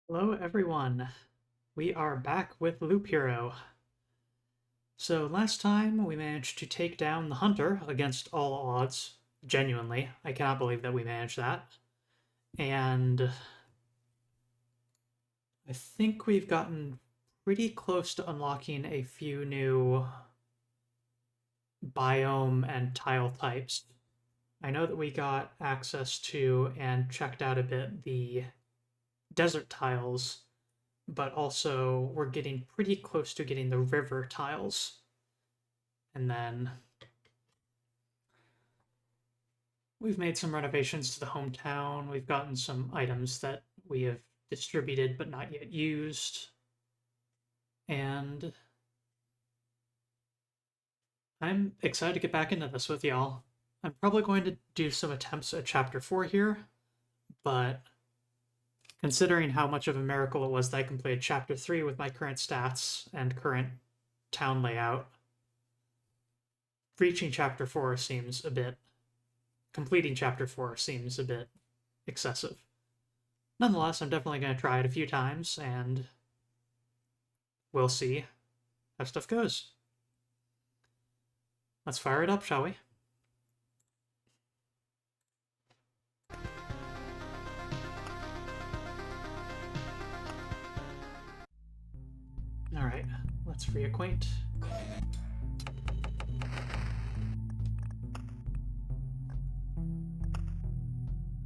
Hello, everyone. We are back with Loop Hero. So, last time we managed to take down the Hunter against all odds. Genuinely, I cannot believe that we managed that. And I think we've gotten pretty close to unlocking a few new biome and tile types. I know that we got access to and checked out a bit the desert tiles, but also we're getting pretty close to getting the river tiles. And then we've made some renovations to the hometown. We've gotten some items that we have distributed but not yet used. And I'm excited to get back into this with y'all. I'm probably going to do some attempts at Chapter 4 here, but considering how much of a miracle it was that I completed Chapter 3 with my current stats and current town layout, reaching Chapter 4 seems a bit. Completing Chapter 4 seems a bit excessive. Nonetheless, I'm definitely going to try it a few times, and we'll see how stuff goes. Let's fire it up, shall we? Alright, let's reacquaint.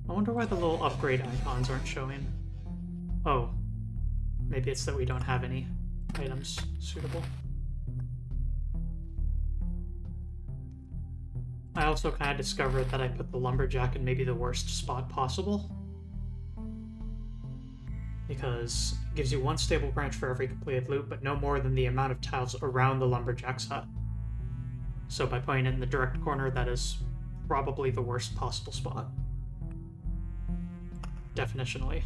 I wonder why the little upgrade icons aren't showing. Oh, maybe it's that we don't have any items suitable. I also kind of discovered that I put the lumberjack in maybe the worst spot possible, because it gives you one stable branch for every completed loop, but no more than the amount of tiles around the lumberjack's hut. So by putting it in the direct corner, that is probably the worst possible spot. Definitionally.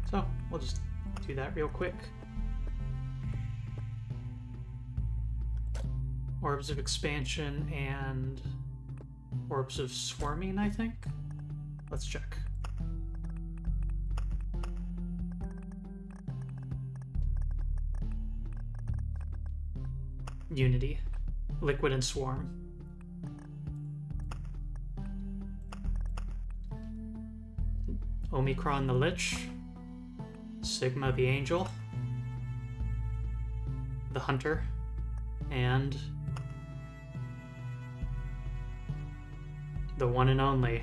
So, we'll just do that real quick. Orbs of Expansion and Orbs of Swarming, I think? Let's check. Unity. Liquid and Swarm. Omicron the Lich. Sigma the Angel. The Hunter. And the one and only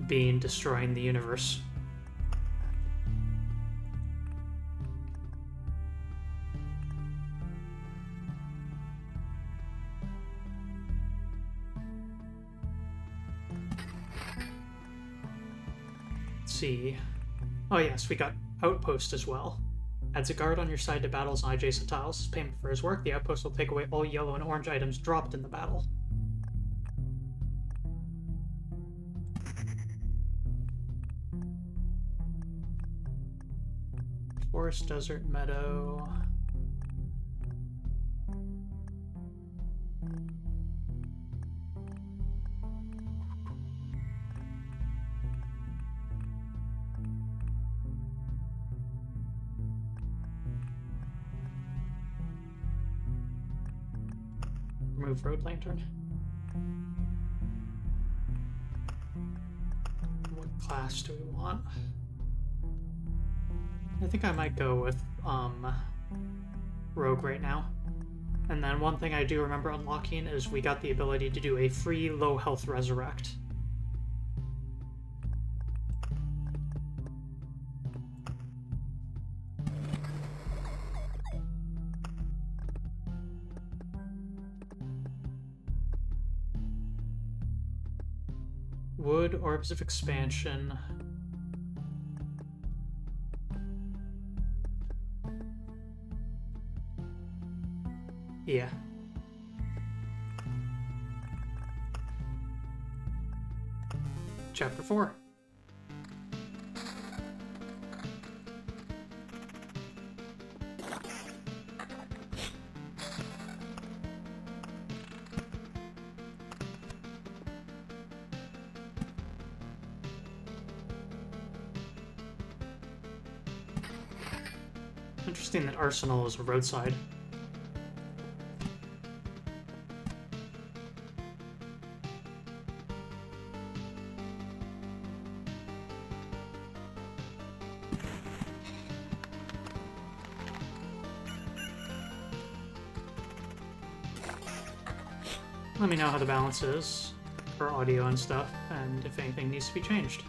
being destroying the universe. Let's see. Oh yes, we got Outpost as well. Adds a guard on your side to battles on adjacent tiles. As payment for his work, the Outpost will take away all yellow and orange items dropped in the battle. Forest, desert, meadow. Remove road lantern. What class do we want? I think I might go with rogue right now. And then one thing I do remember unlocking is we got the ability to do a free low health resurrect. Wood, Orbs of Expansion. Yeah. Chapter 4. Interesting that Arsenal is a roadside. Let me know how the balance is for audio and stuff, and if anything needs to be changed.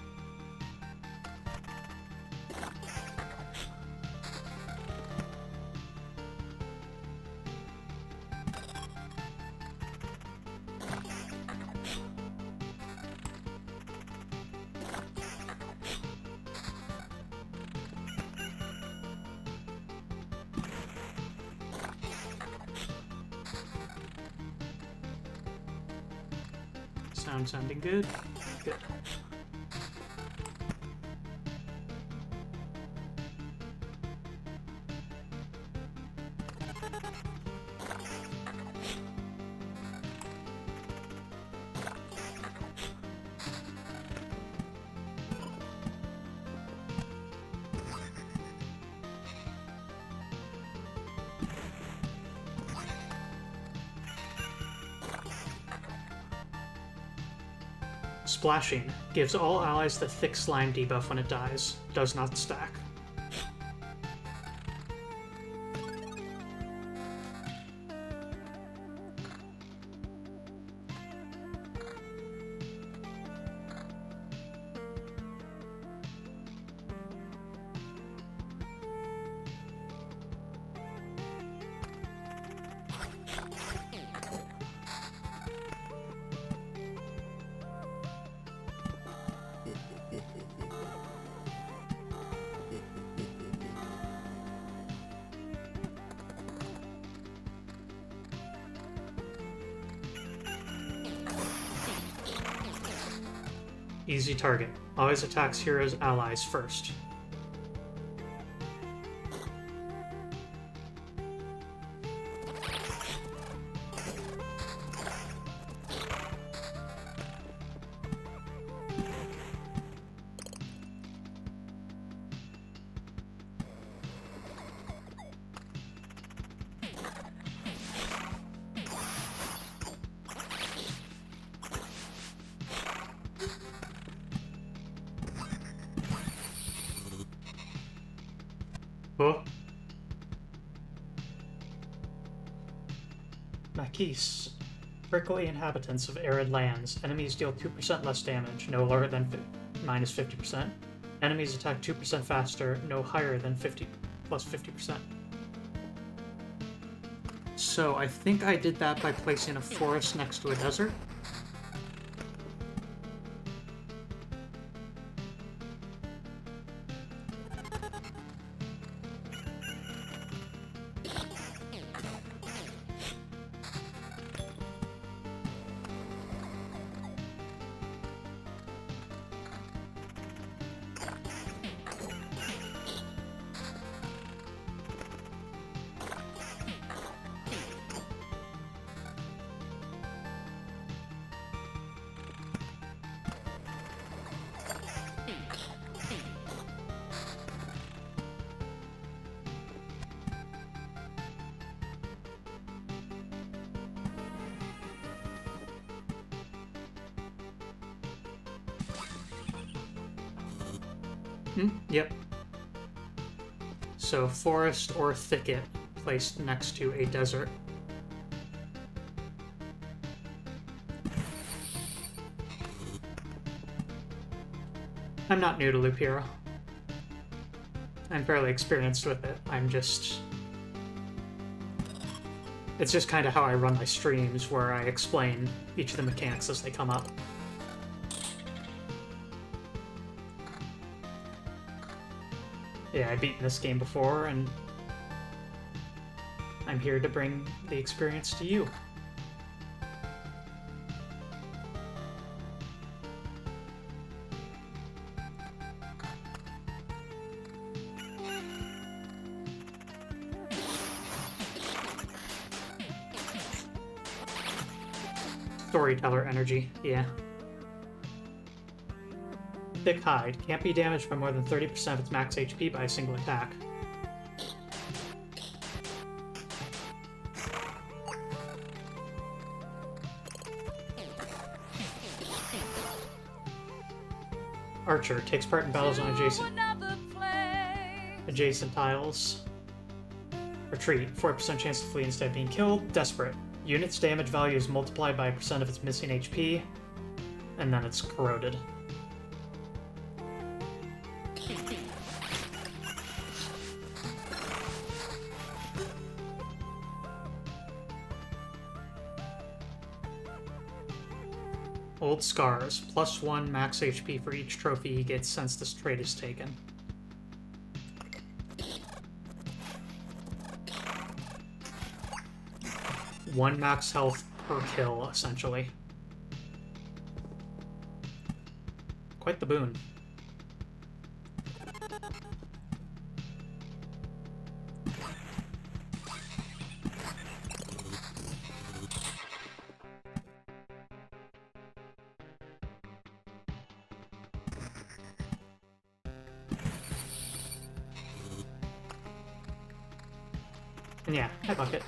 Sounding good? Good. Splashing gives all allies the thick slime debuff when it dies. Does not stack. Easy target. Always attacks heroes' allies first. Oh. Maquis. Prickly inhabitants of arid lands. Enemies deal 2% less damage, no lower than minus 50%. Enemies attack 2% faster, no higher than 50 plus 50%. So I think I did that by placing a forest next to a desert. Yep. So forest or thicket placed next to a desert. I'm not new to Loop Hero. I'm fairly experienced with it. It's just kind of how I run my streams, where I explain each of the mechanics as they come up. Yeah, I've beaten this game before, and I'm here to bring the experience to you. Storyteller energy, yeah. Thick Hide. Can't be damaged by more than 30% of its max HP by a single attack. Archer takes part in battles on adjacent tiles. Retreat, 4% chance to flee instead of being killed. Desperate, unit's damage value is multiplied by a percent of its missing HP, and then it's corroded. Old Scars, +1 max HP for each trophy he gets since this trait is taken. One max health per kill, essentially. Quite the boon. And yeah, hi Bucket.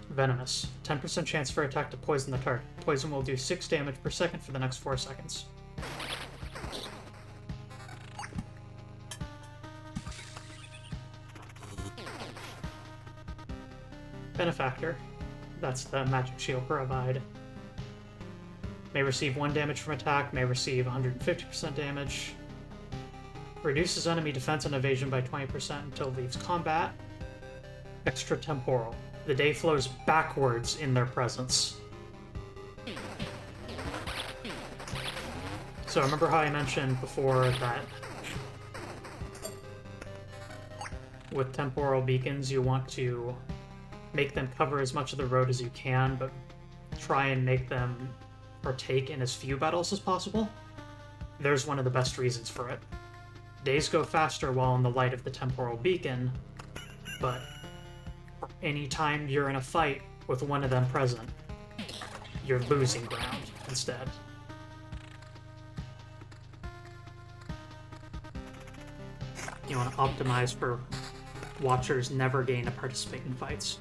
Venomous. 10% chance for attack to poison the target. Poison will do 6 damage per second for the next 4 seconds. Benefactor. That's the magic shield provide. May receive 1 damage from attack, may receive 150% damage. Reduces enemy defense and evasion by 20% until it leaves combat. Extratemporal. The day flows backwards in their presence. So remember how I mentioned before that with temporal beacons you want to make them cover as much of the road as you can, but try and make them partake in as few battles as possible? There's one of the best reasons for it. Days go faster while in the light of the temporal beacon, but anytime you're in a fight with one of them present, you're losing ground instead. You want to optimize for Watchers never gain to participate in fights.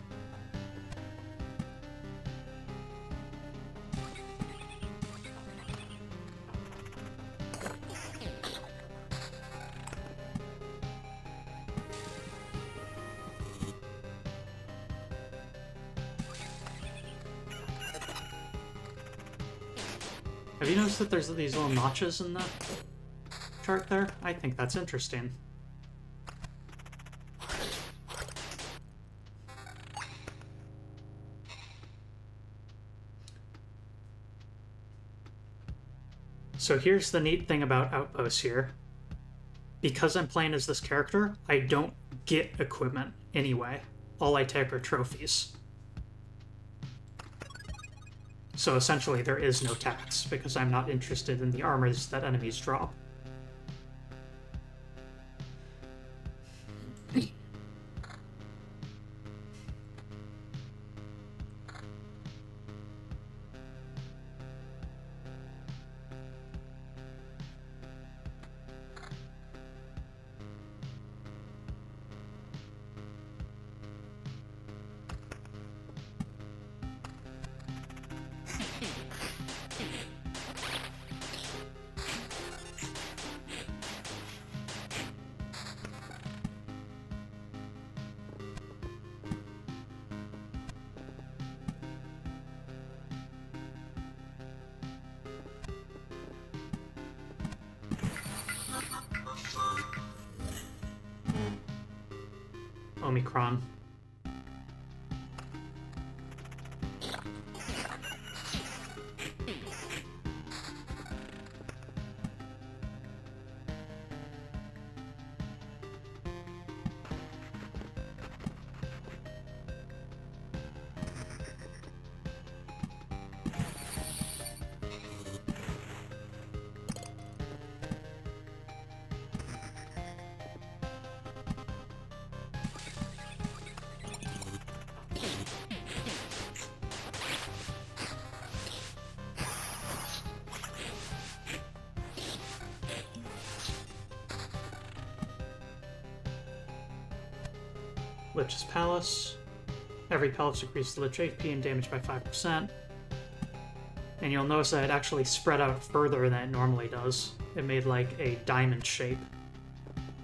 Have you noticed that there's these little notches in the chart there? I think that's interesting. So here's the neat thing about Outposts here. Because I'm playing as this character, I don't get equipment anyway. All I take are trophies. So essentially there is no tax, because I'm not interested in the armors that enemies drop. Omicron. Lich's Palace. Every pellet increases the Lich HP and damage by 5%. And you'll notice that it actually spread out further than it normally does. It made like a diamond shape.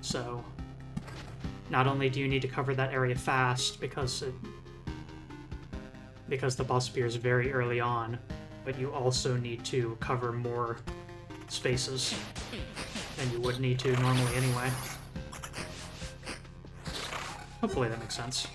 So, not only do you need to cover that area fast because the boss appears very early on, but you also need to cover more spaces than you would need to normally anyway. Hopefully that makes sense.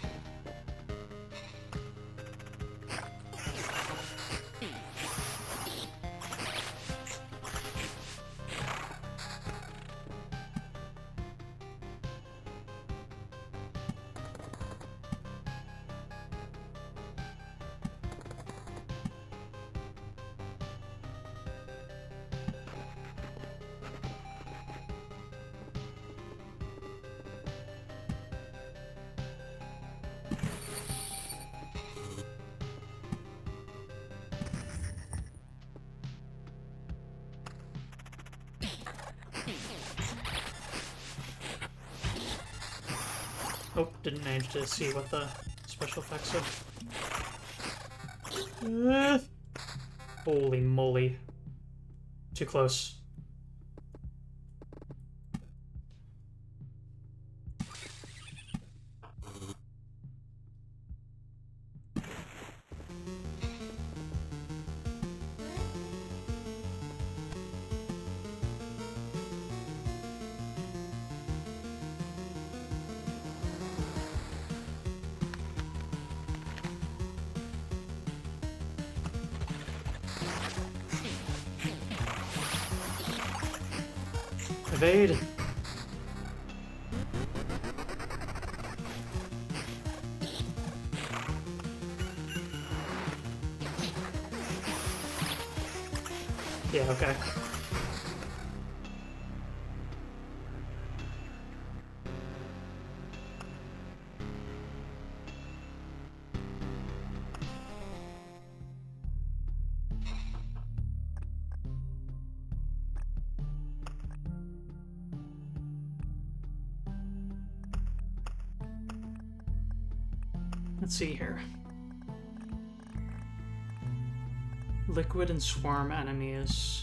Oh, didn't manage to see what the special effects are. Holy moly. Too close. Evade! Yeah, okay. Let's see here. Liquid and swarm enemies.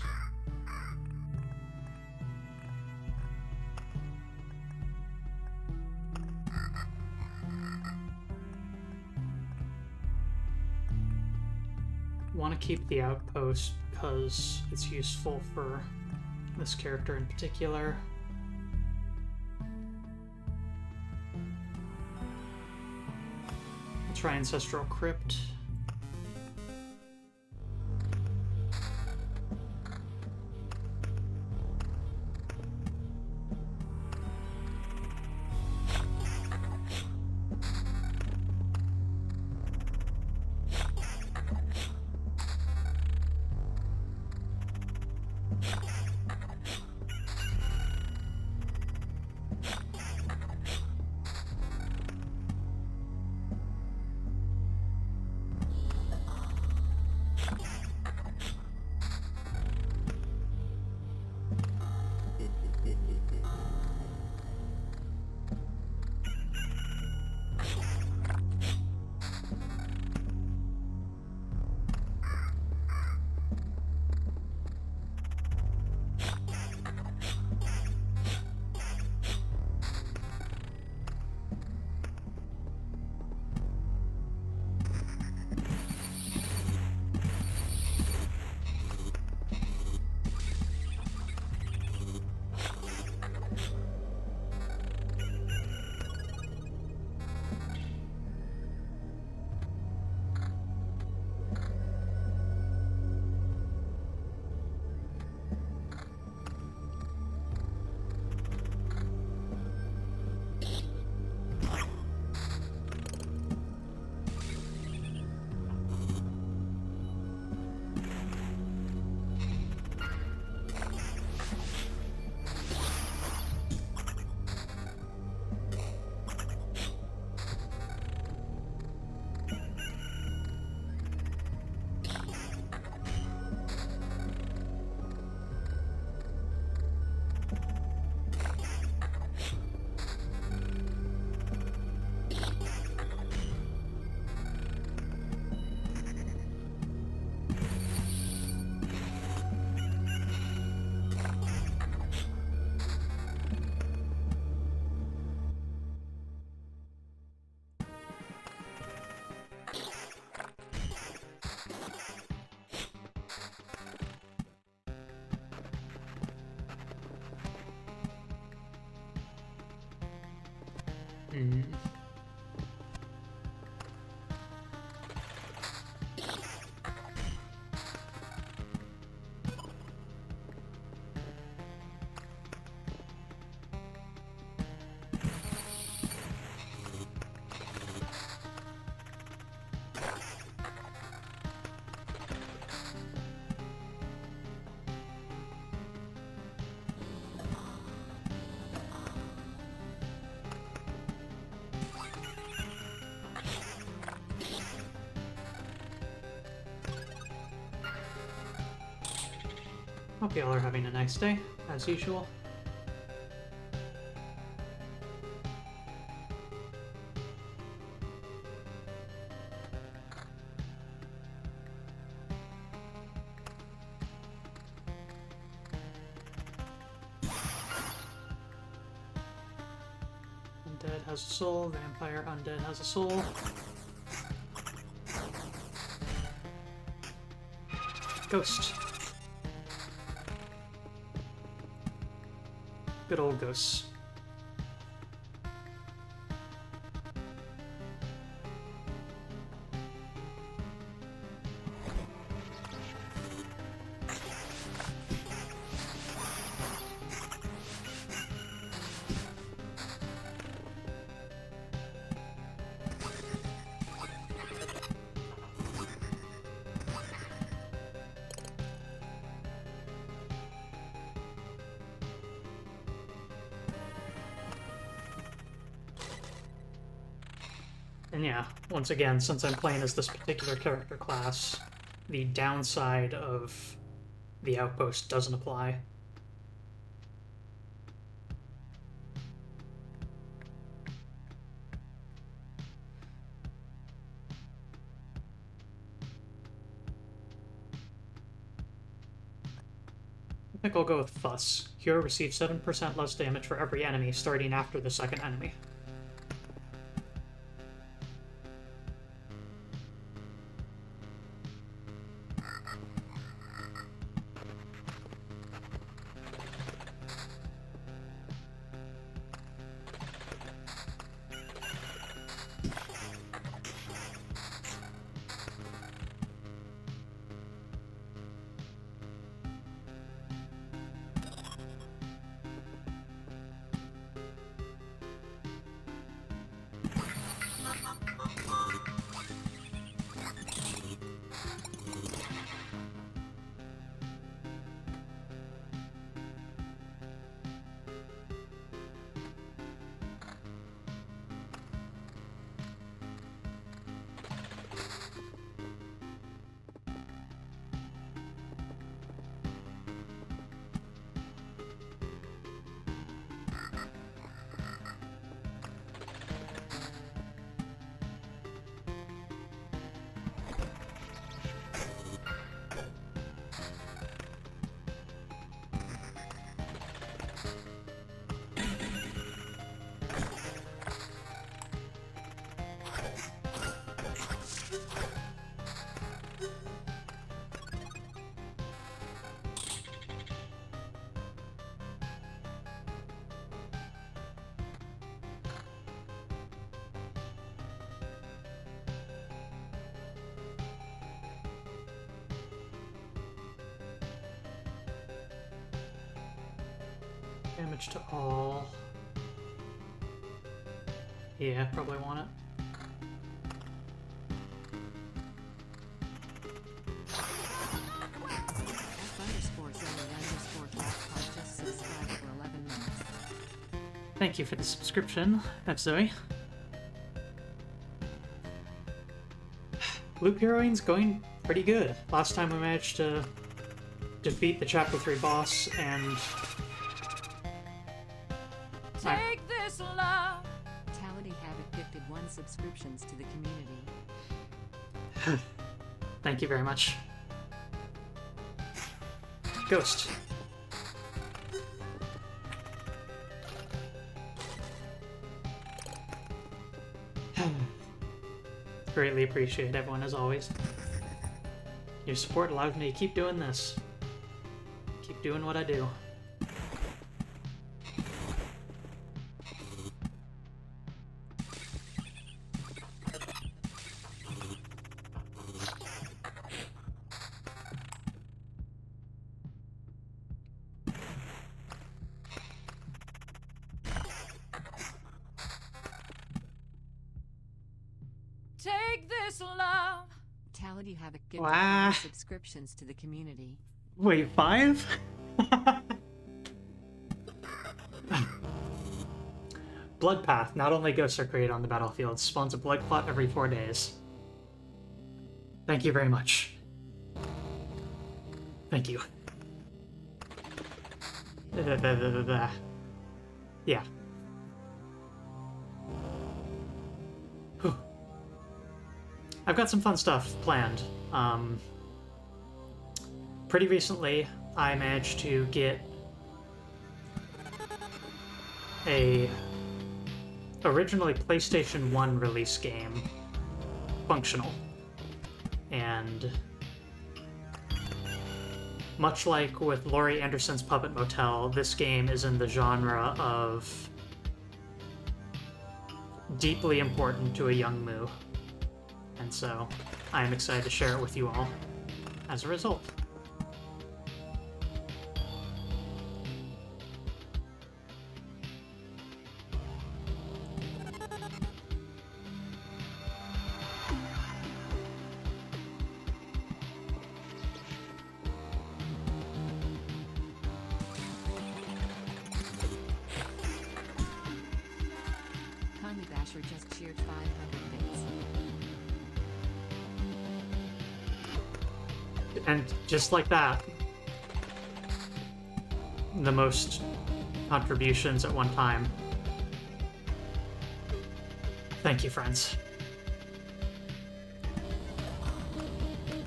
Want to keep the outpost because it's useful for this character in particular. Try Ancestral Crypt. Mm. Hope y'all are having a nice day, as usual. Undead has a soul, vampire undead has a soul. Ghost. Good old ghosts. And yeah, once again, since I'm playing as this particular character class, the downside of the outpost doesn't apply. I think I'll go with Fuss. Hero receives 7% less damage for every enemy starting after the second enemy. Damage to all. Yeah, probably want it. Thank you for the subscription, Zoe. Loop heroing's going pretty good. Last time we managed to defeat the Chapter 3 boss and... Take this love. Tality Havoc gifted 1 subscriptions to the community. Thank you very much. Ghost. Greatly appreciate everyone, as always. Your support allows me to keep doing this. Keep doing what I do. this love. Tality Havoc gifted Wow. 5 subscriptions to the community. Wait, 5? Bloodpath. Not only ghosts are created on the battlefield, spawns a blood clot every 4 days. Thank you very much. Thank you. Yeah. Whew. I've got some fun stuff planned. Pretty recently, I managed to get a originally PlayStation 1 release game functional. And much like with Laurie Anderson's Puppet Motel, this game is in the genre of deeply important to a young Moo. And so I am excited to share it with you all as a result. Conley Basher just cheered 500 bits. And just like that, the most contributions at one time. Thank you, friends.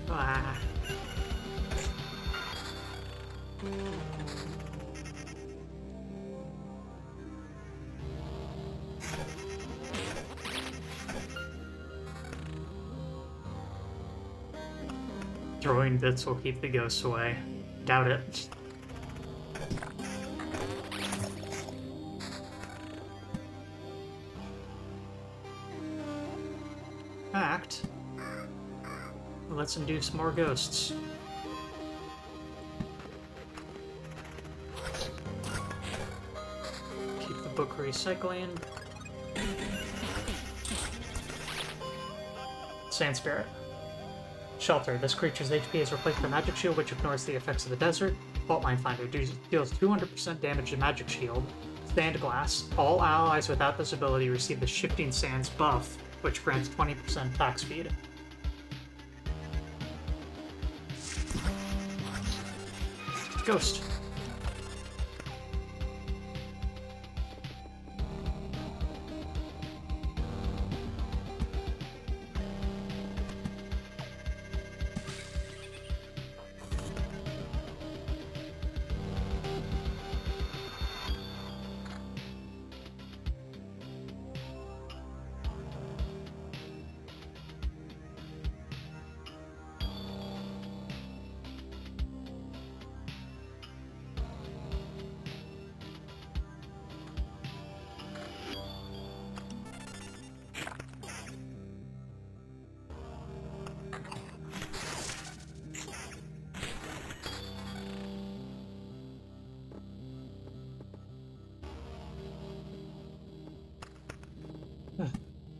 Ah. Throwing bits will keep the ghosts away. Doubt it. Fact. Let's induce more ghosts. Keep the book recycling. Sand Spirit. Shelter. This creature's HP is replaced by Magic Shield, which ignores the effects of the desert. Fault Line Finder deals 200% damage to Magic Shield. Sand Glass. All allies without this ability receive the Shifting Sands buff, which grants 20% attack speed. Ghost.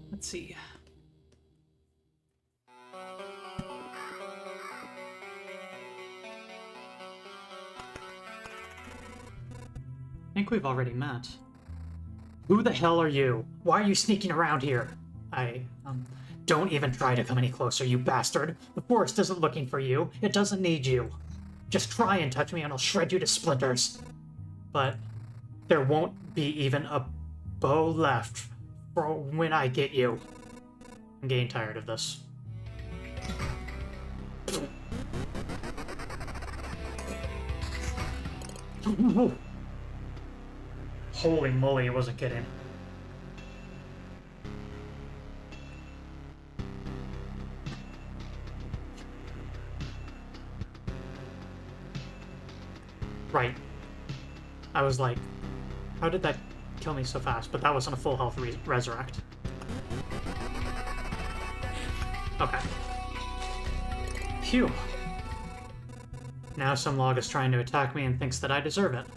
Let's see. I think we've already met. Who the hell are you? Why are you sneaking around here? Don't even try to come any closer, you bastard. The forest isn't looking for you. It doesn't need you. Just try and touch me and I'll shred you to splinters. But there won't be even a bow left for when I get you. I'm getting tired of this. Holy moly, I wasn't kidding. Right. I was like, how did that kill me so fast? But that wasn't a full health resurrect. Okay. Phew. Now some log is trying to attack me and thinks that I deserve it.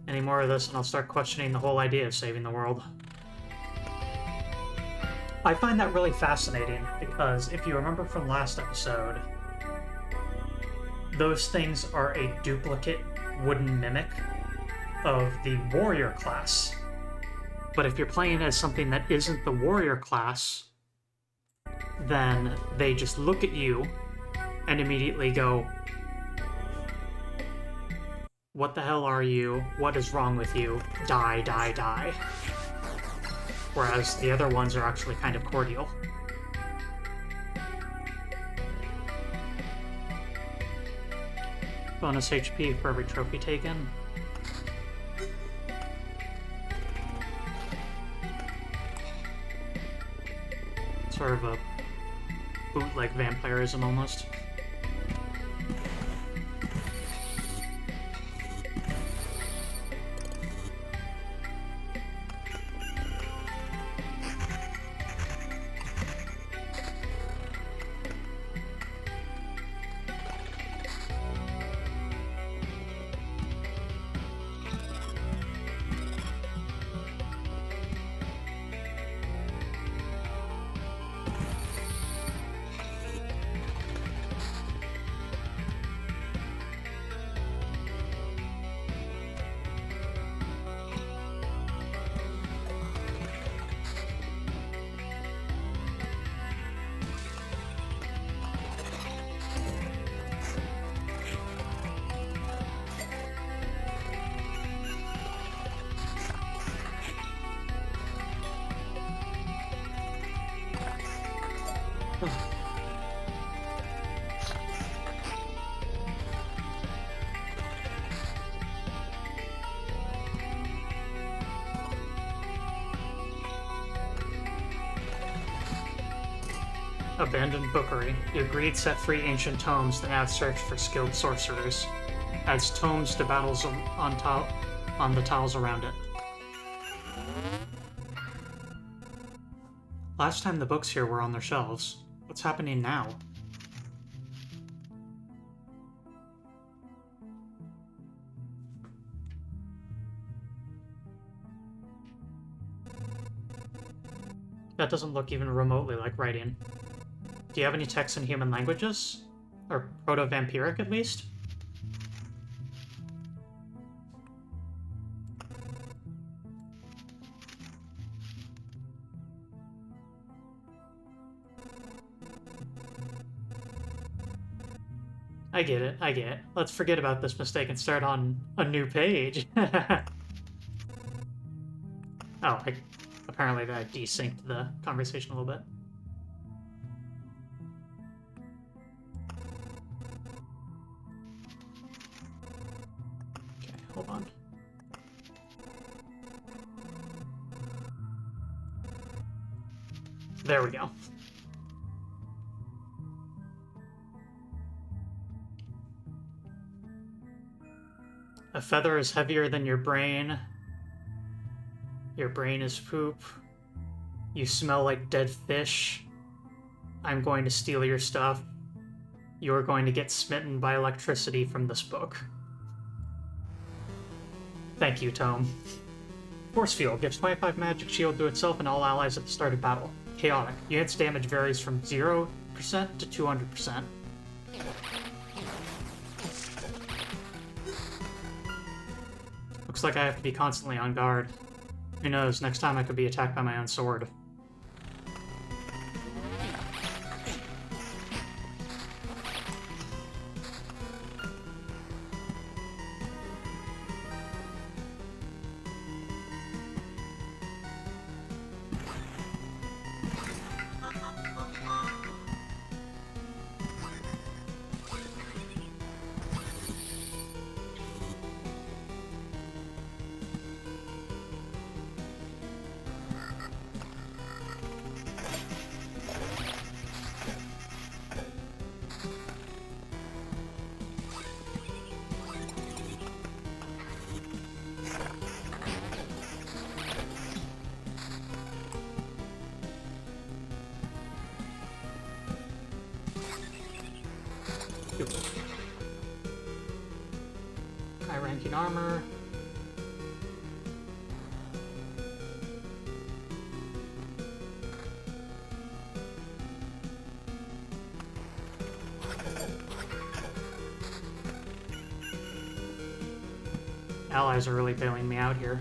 Any more of this and I'll start questioning the whole idea of saving the world. I find that really fascinating because if you remember from last episode, those things are a duplicate wooden mimic of the warrior class. But if you're playing as something that isn't the warrior class, then they just look at you and immediately go, "What the hell are you? What is wrong with you? Die, die, die." Whereas the other ones are actually kind of cordial. Bonus HP for every trophy taken. Sort of a bootleg vampirism almost. Abandoned Bookery. You agreed set free ancient tomes, then add search for skilled sorcerers. Adds tomes to battles on the tiles around it. Last time the books here were on their shelves. What's happening now? That doesn't look even remotely like writing. Do you have any texts in human languages? Or proto-vampiric, at least? I get it, I get it. Let's forget about this mistake and start on a new page. Apparently that desynced the conversation a little bit. Okay, hold on. There we go. A feather is heavier than your brain. Your brain is poop. You smell like dead fish. I'm going to steal your stuff. You're going to get smitten by electricity from this book. Thank you, Tome. Force Field gives 25 magic shield to itself and all allies at the start of battle. Chaotic. Unit's damage varies from 0% to 200%. Looks like I have to be constantly on guard. Who knows, next time I could be attacked by my own sword. High ranking armor. Allies are really bailing me out here.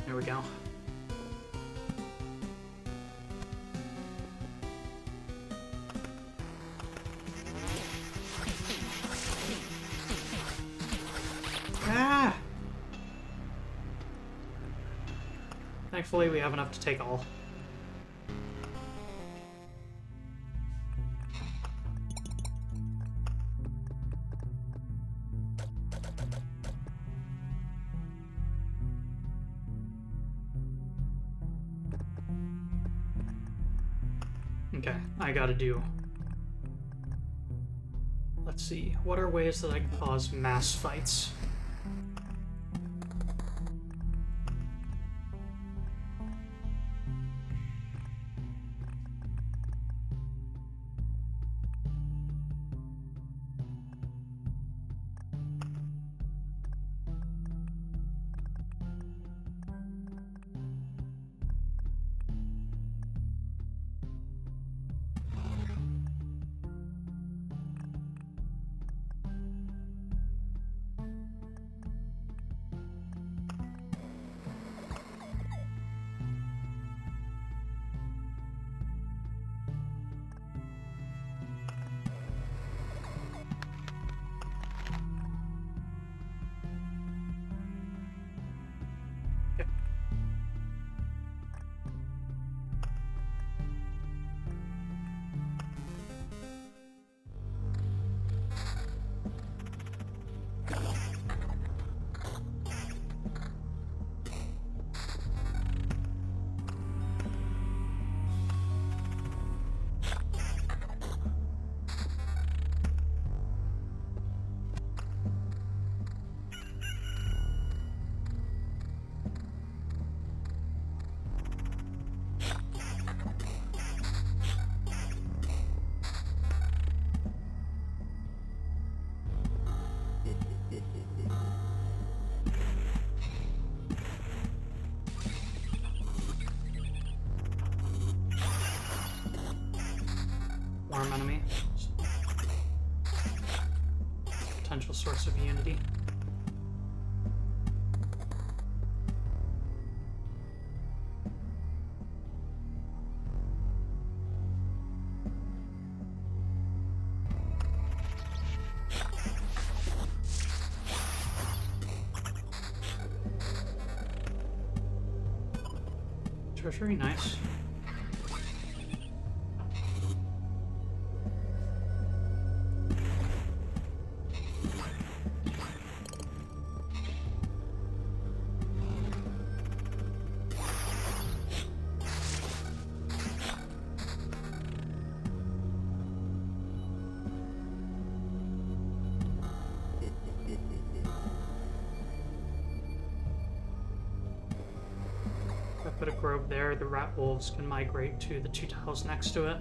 There we go. Ah! Thankfully, we have enough to take all. Okay, I gotta do... Let's see, what are ways that I can cause mass fights? Warm enemy. Potential source of unity. Treasury, nice. Put a grove there, the rat wolves can migrate to the 2 tiles next to it.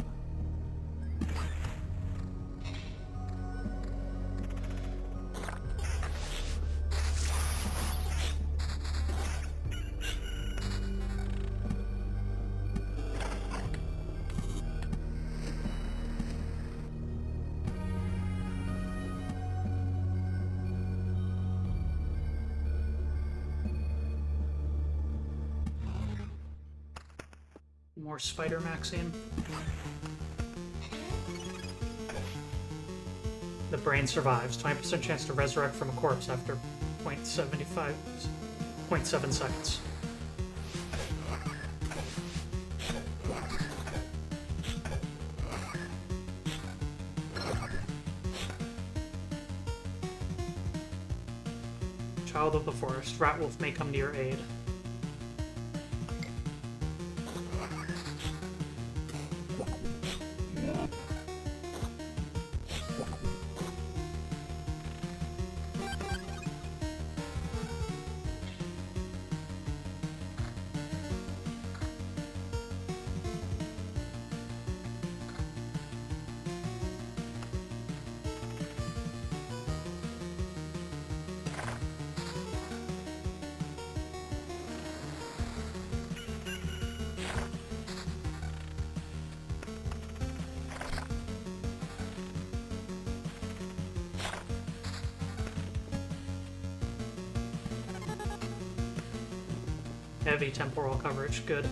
More spider maxing. The brain survives. 20% chance to resurrect from a corpse after 0.7 seconds. Child of the forest. Ratwolf may come to your aid. Heavy temporal coverage, good.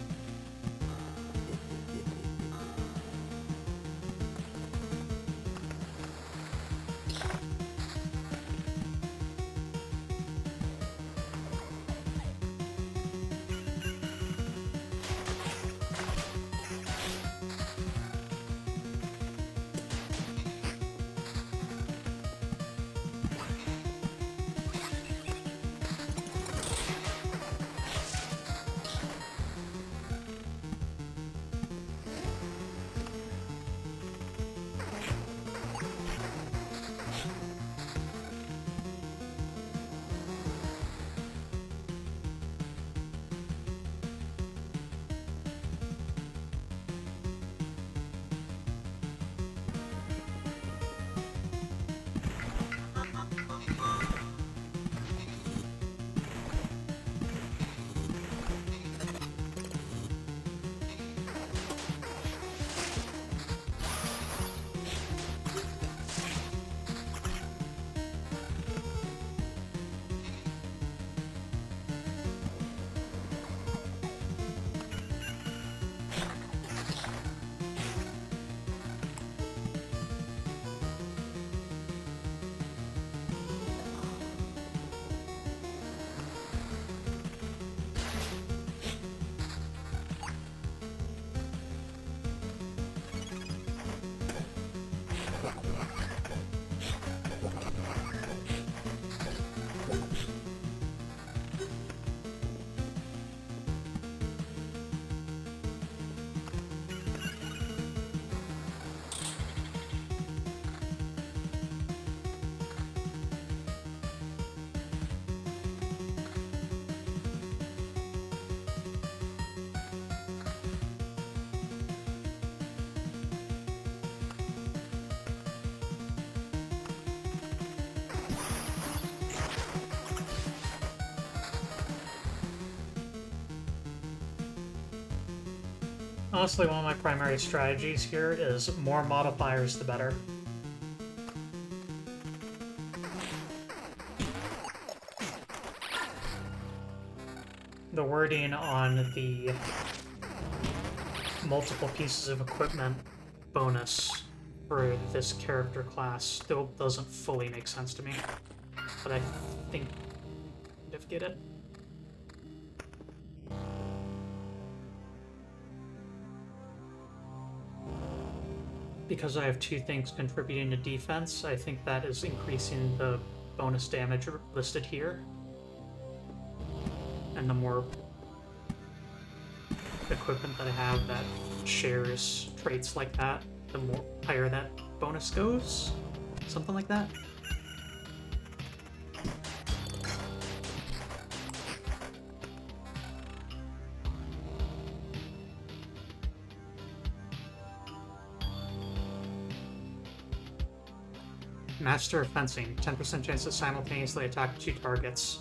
Honestly, one of my primary strategies here is more modifiers the better. The wording on the multiple pieces of equipment bonus for this character class still doesn't fully make sense to me, but I think I kind of get it. Because I have two things contributing to defense, I think that is increasing the bonus damage listed here. And the more equipment that I have that shares traits like that, the more higher that bonus goes. Something like that. Master of Fencing, 10% chance to simultaneously attack 2 targets.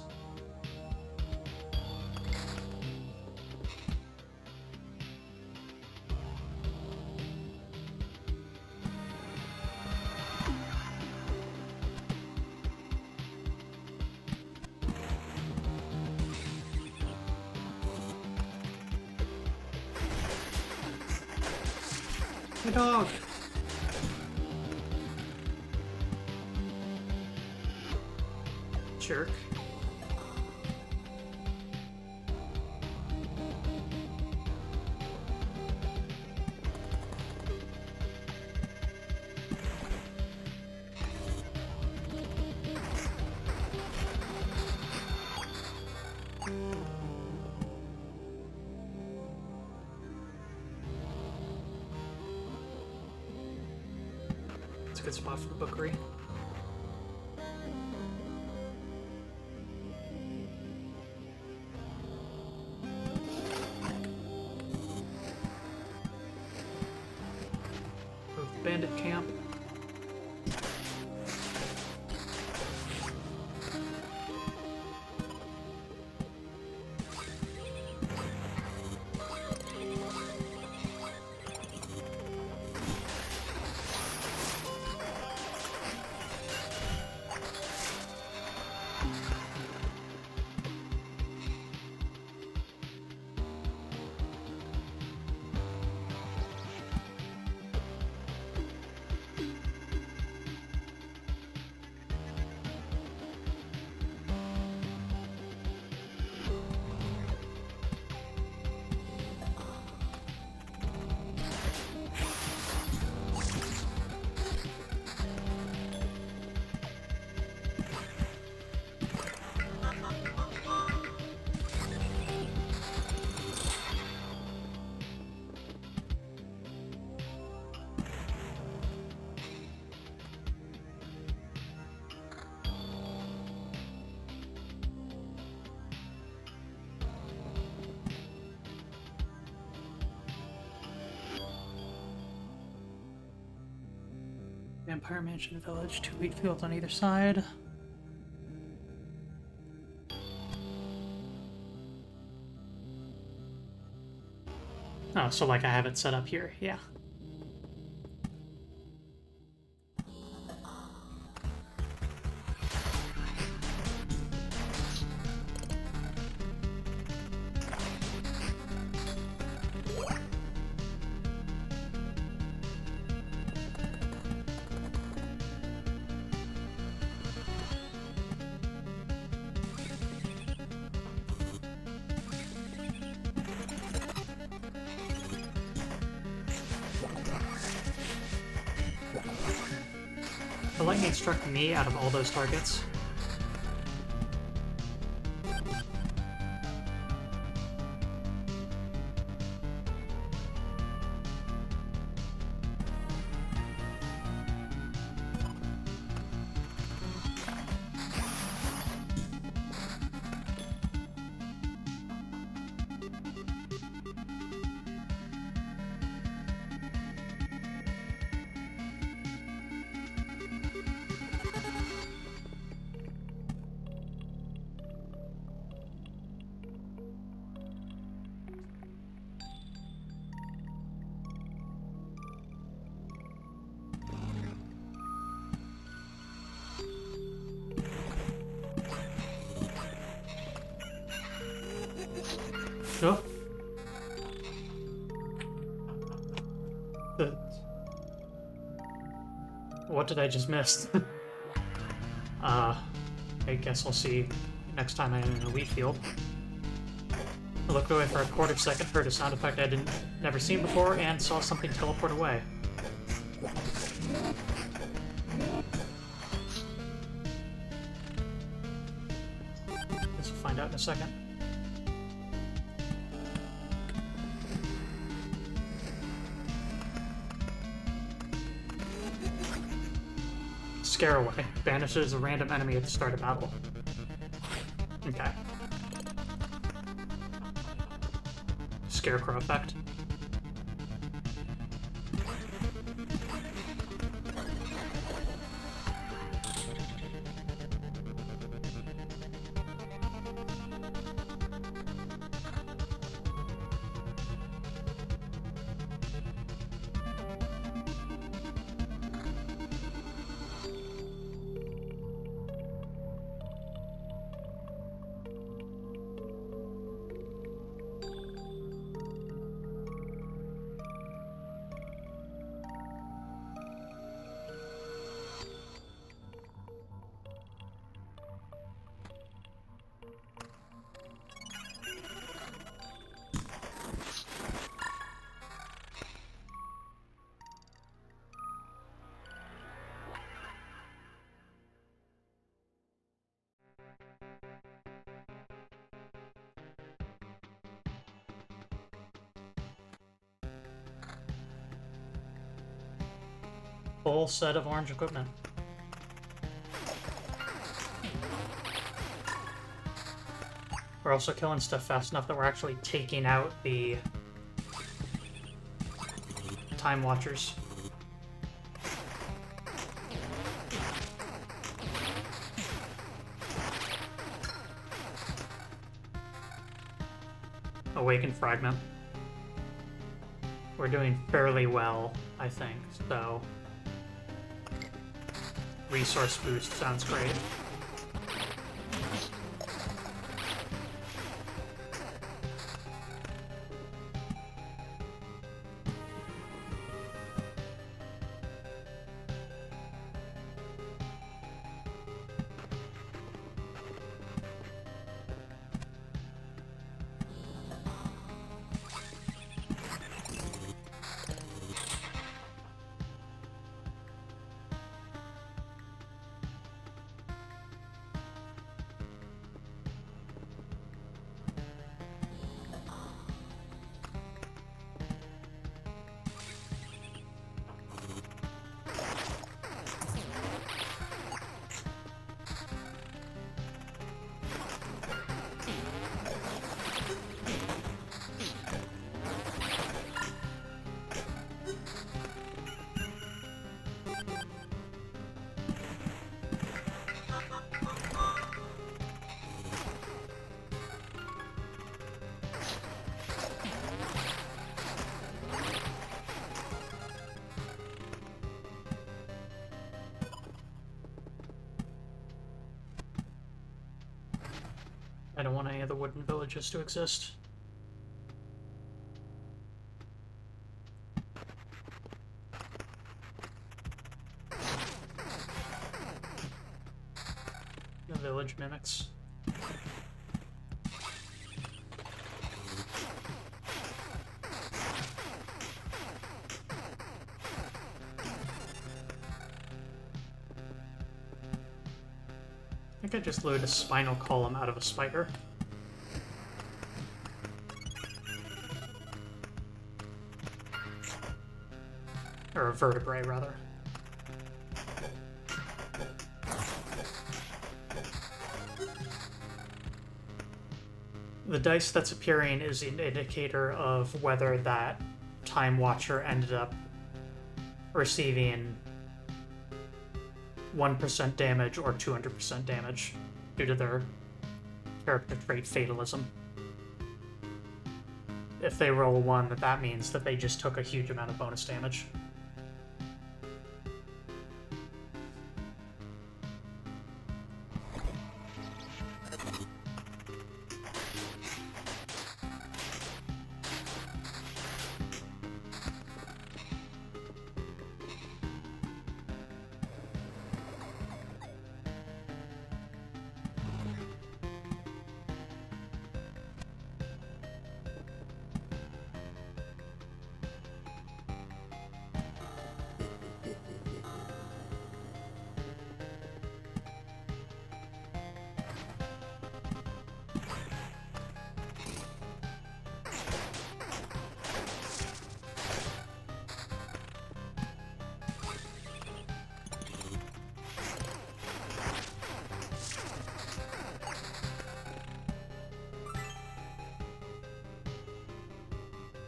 My dog! Jerk. It's a good spot for the bookery. Move the bandit camp. Vampire Mansion Village, 2 wheat fields on either side. Oh, so like I have it set up here, yeah. The lightning struck me out of all those targets. Oh. What did I just miss? I guess I'll see next time I'm in a wheat field. I looked away for a quarter second, heard a sound effect I never seen before, and saw something teleport away. Guess we'll find out in a second. Scare away. Banishes a random enemy at the start of battle. Okay. Scarecrow effect. full set of orange equipment. We're also killing stuff fast enough that we're actually taking out the Time Watchers. Awakened Fragment. We're doing fairly well, I think, so... Resource boost sounds great. I don't want any of the wooden villages to exist. The village mimics. I think I just load a spinal column out of a spider. Or a vertebrae, rather. The dice that's appearing is an indicator of whether that Time Watcher ended up receiving 1% damage or 200% damage due to their character trait fatalism. If they roll a 1, that means that they just took a huge amount of bonus damage.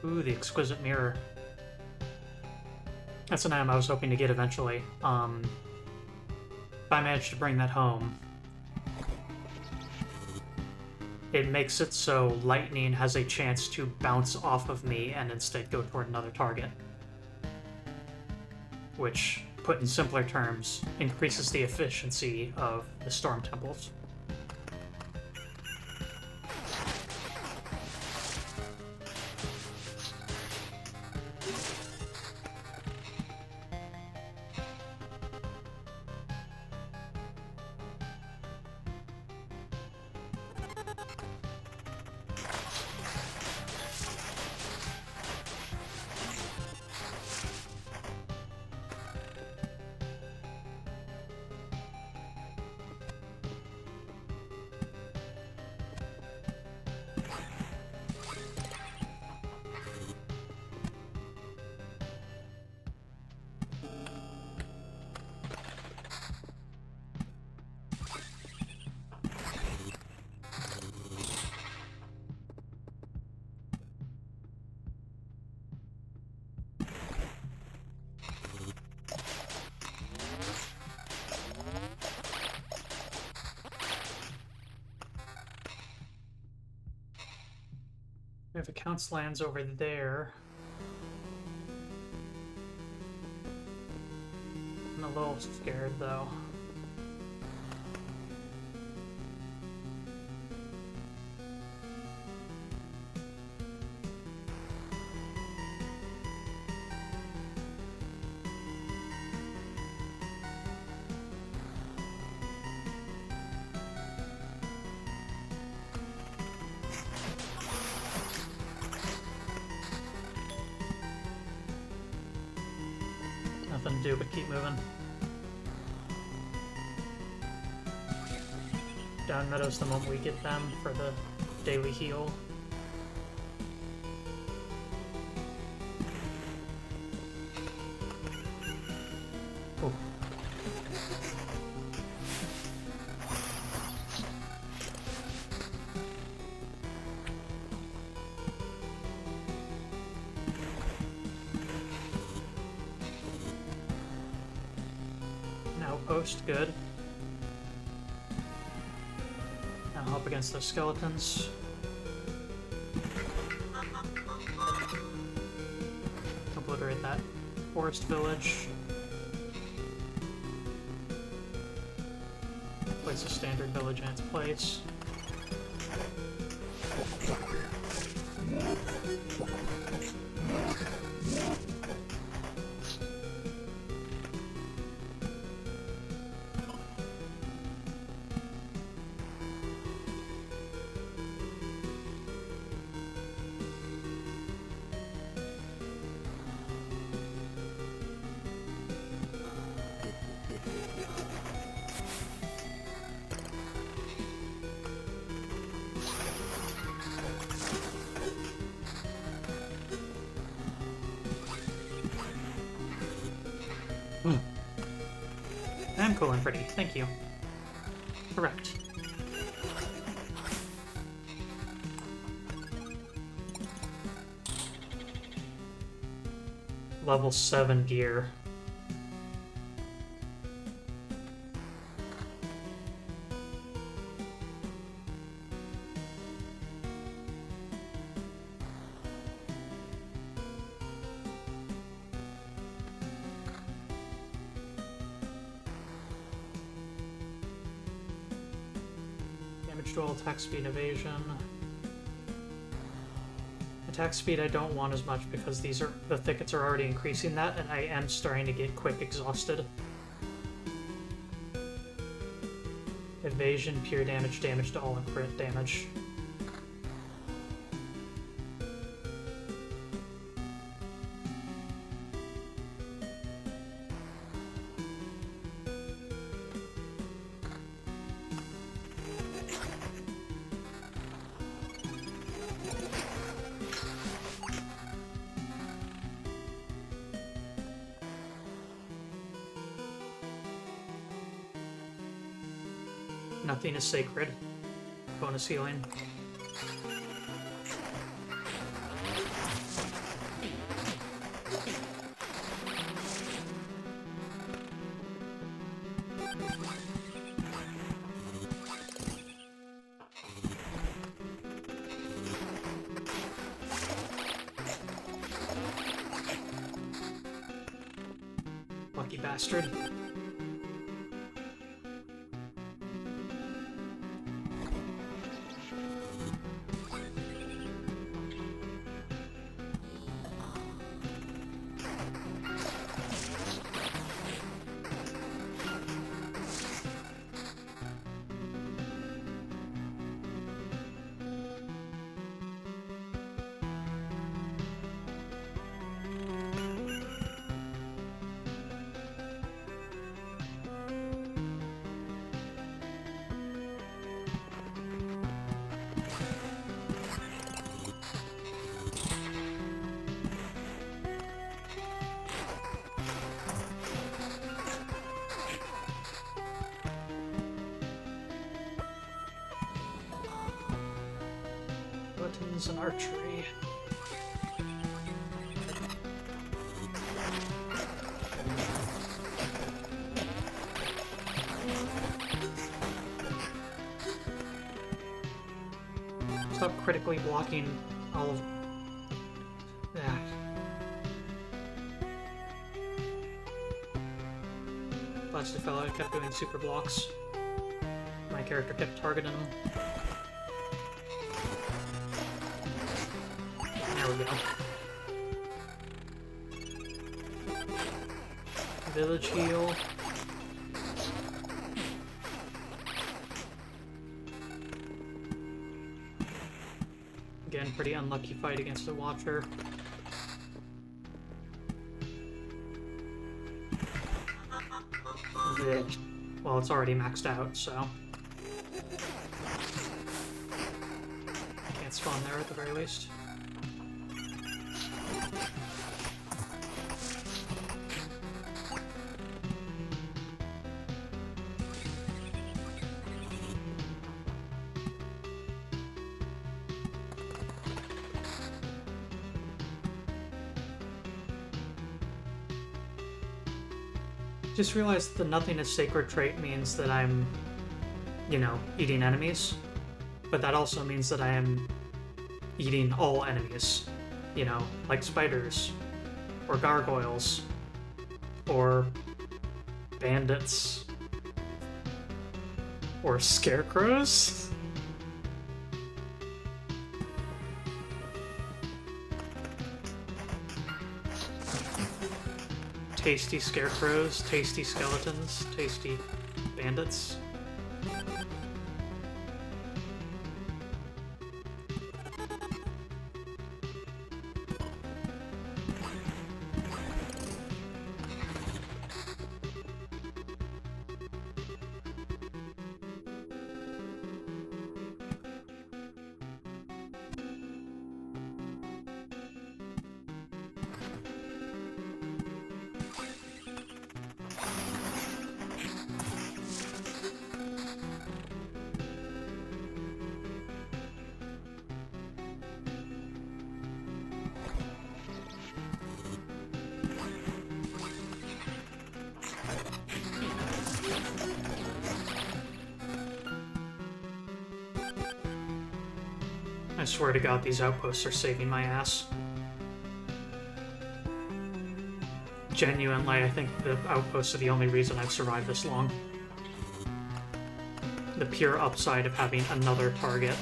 Ooh, the Exquisite Mirror. That's an item I was hoping to get eventually. If I manage to bring that home, it makes it so lightning has a chance to bounce off of me and instead go toward another target. Which, put in simpler terms, increases the efficiency of the Storm Temples. We have accounts lands over there. I'm a little scared though. Nothing to do but keep moving. Down meadows the moment we get them for the daily heal. Ooh. Post, good. Now up against those skeletons. Obliterate that forest village. Place a standard village in its place. I'm cool and pretty, thank you. Correct. Level 7 gear. Dual attack speed evasion. Attack speed I don't want as much because the thickets are already increasing that, and I am starting to get quick exhausted. Evasion, pure damage, damage to all, and crit damage. Nothing is sacred. Bonus healing. Lucky bastard. Buttons and archery. Stop critically blocking all of... Yeah. Watch the fellow kept doing super blocks. My character kept targeting him. There we go. Village heal. Again, pretty unlucky fight against a Watcher. Well, it's already maxed out, so... Can't spawn there at the very least. Just realized the nothing is sacred trait means that I'm, you know, eating enemies. But that also means that I am eating all enemies. You know, like spiders, or gargoyles, or bandits, or scarecrows. Tasty scarecrows, tasty skeletons, tasty bandits. I swear to God, these outposts are saving my ass. Genuinely, I think the outposts are the only reason I've survived this long. The pure upside of having another target,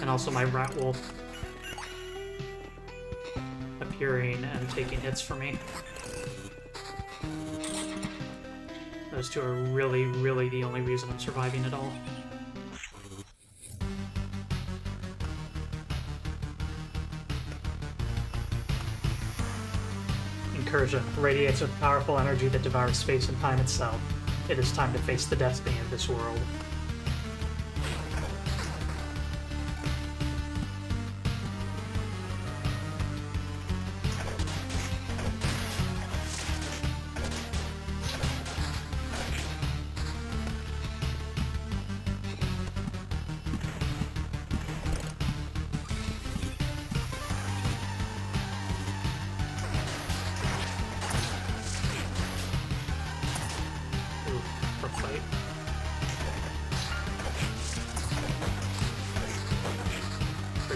and also my rat wolf appearing and taking hits for me. Those two are really, really the only reason I'm surviving at all. Incursion radiates with powerful energy that devours space and time itself. It is time to face the destiny of this world.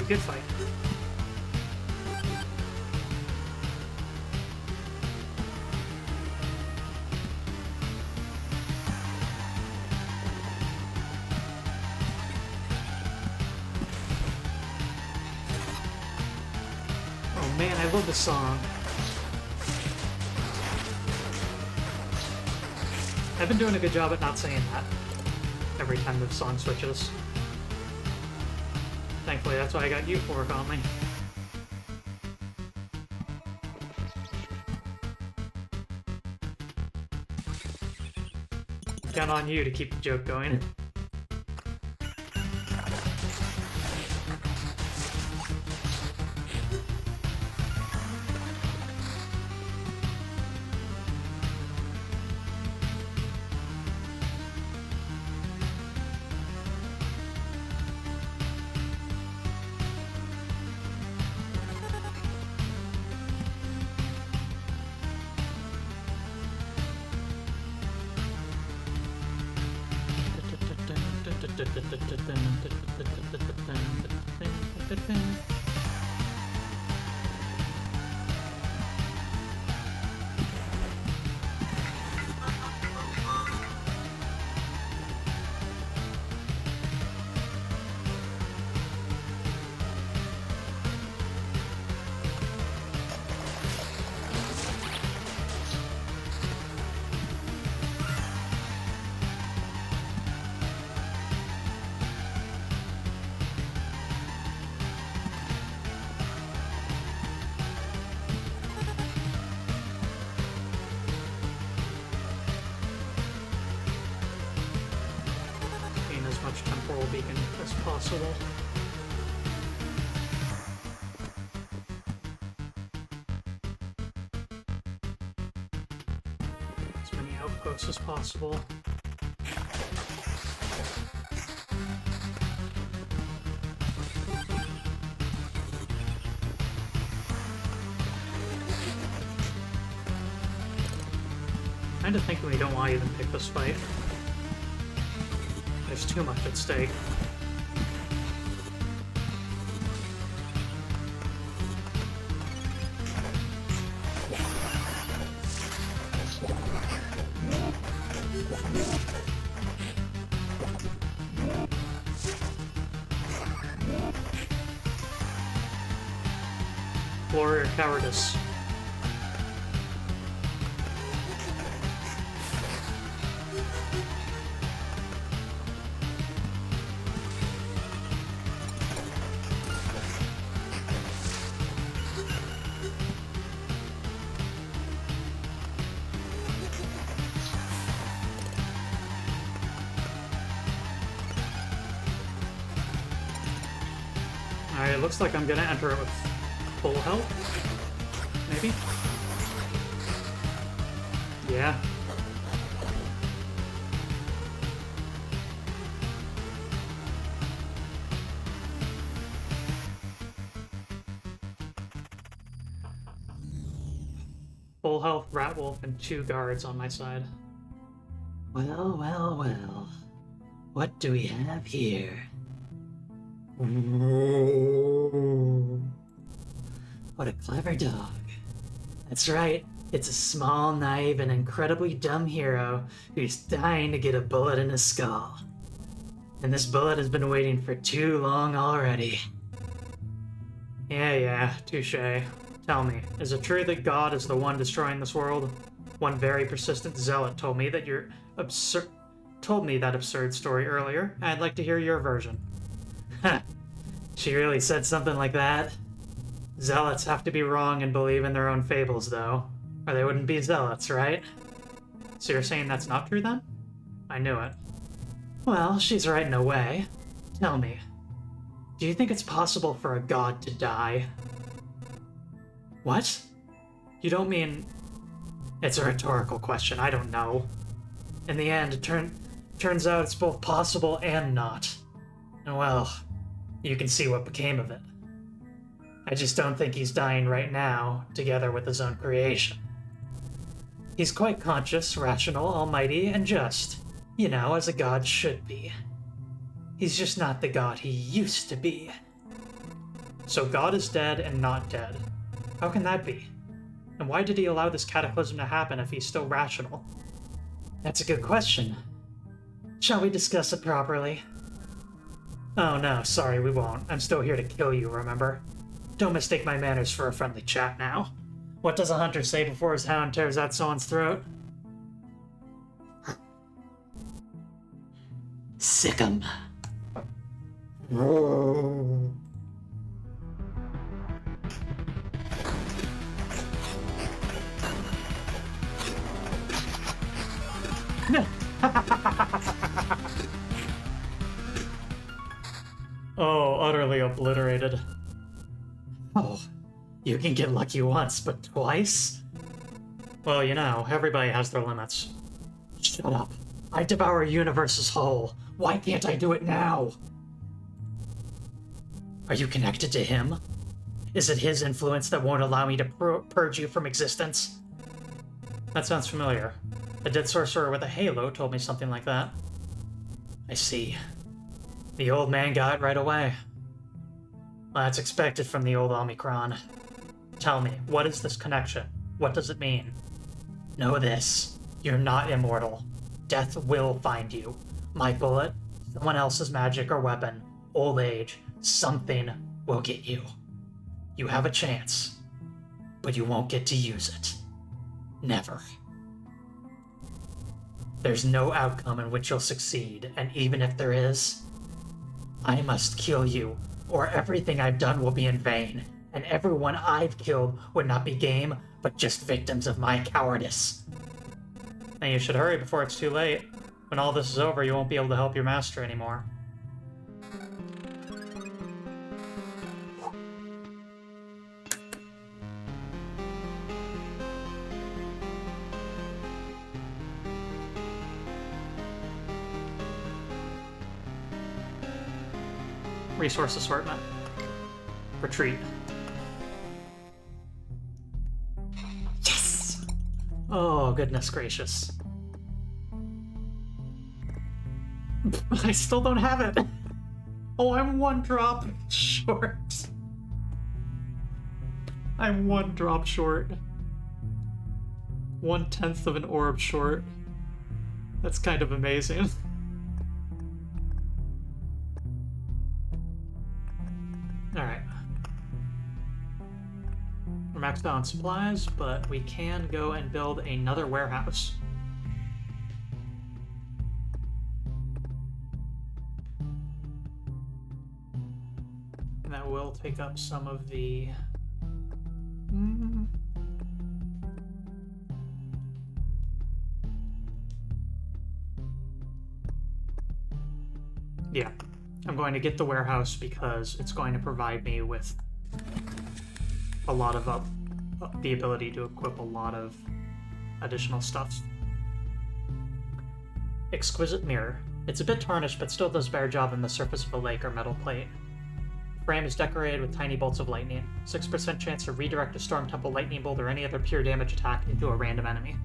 Good fight. Oh man, I love this song. I've been doing a good job at not saying that every time the song switches. Thankfully, that's why I got you to work on me. Count on you to keep the joke going. beacon as possible. As many outposts as possible. I'm kinda thinking we don't want to even pick this fight. There's too much at stake. Glory or cowardice? Alright, it looks like I'm gonna enter it with full health. Maybe? Yeah. Full health, Rat Wolf, and 2 guards on my side. Well, well, well. What do we have here? What a clever dog. That's right, it's a small, naive, and incredibly dumb hero who's dying to get a bullet in his skull. And this bullet has been waiting for too long already. Yeah, touche. Tell me, is it true that God is the one destroying this world? One very persistent zealot told me that absurd story earlier. I'd like to hear your version. Ha! She really said something like that? Zealots have to be wrong and believe in their own fables, though, or they wouldn't be zealots, right? So you're saying that's not true, then? I knew it. Well, she's right in a way. Tell me, do you think it's possible for a god to die? What? You don't mean... It's a rhetorical question, I don't know. In the end, it turns out it's both possible and not. And well, you can see what became of it. I just don't think he's dying right now, together with his own creation. He's quite conscious, rational, almighty, and just. You know, as a god should be. He's just not the god he used to be. So God is dead and not dead. How can that be? And why did he allow this cataclysm to happen if he's still rational? That's a good question. Shall we discuss it properly? Oh no, sorry, we won't. I'm still here to kill you, remember? Don't mistake my manners for a friendly chat now. What does a hunter say before his hound tears out someone's throat? Sick 'em. Oh, utterly obliterated. Oh, you can get lucky once, but twice? Well, you know, everybody has their limits. Shut up. I devour universes whole. Why can't I do it now? Are you connected to him? Is it his influence that won't allow me to purge you from existence? That sounds familiar. A dead sorcerer with a halo told me something like that. I see. The old man got it right away. Well, that's expected from the old Omicron. Tell me, what is this connection? What does it mean? Know this. You're not immortal. Death will find you. My bullet, someone else's magic or weapon, old age, something will get you. You have a chance, but you won't get to use it. Never. There's no outcome in which you'll succeed, and even if there is, I must kill you, or everything I've done will be in vain, and everyone I've killed would not be game, but just victims of my cowardice. Then you should hurry before it's too late. When all this is over, you won't be able to help your master anymore. Resource assortment. Retreat. Yes! Oh, goodness gracious. I still don't have it. Oh, I'm one drop short. I'm one drop short. 1/10 of an orb short. That's kind of amazing. Alright. We're maxed out on supplies, but we can go and build another warehouse. And that will take up some of the... Yeah, I'm going to get the warehouse because it's going to provide me with a lot of the ability to equip a lot of additional stuff. Exquisite mirror. It's a bit tarnished, but still does a better job than the surface of a lake or metal plate. The frame is decorated with tiny bolts of lightning. 6% chance to redirect a Storm Temple lightning bolt or any other pure damage attack into a random enemy.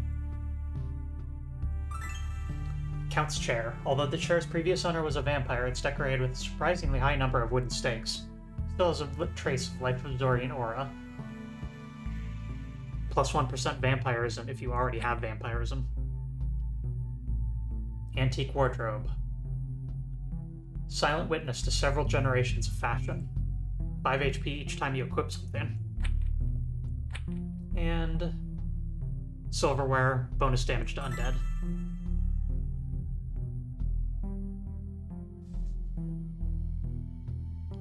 Count's chair. Although the chair's previous owner was a vampire, it's decorated with a surprisingly high number of wooden stakes. Still has a trace of life-absorbing aura. Plus 1% vampirism if you already have vampirism. Antique wardrobe. Silent witness to several generations of fashion. 5 HP each time you equip something. And silverware, bonus damage to undead.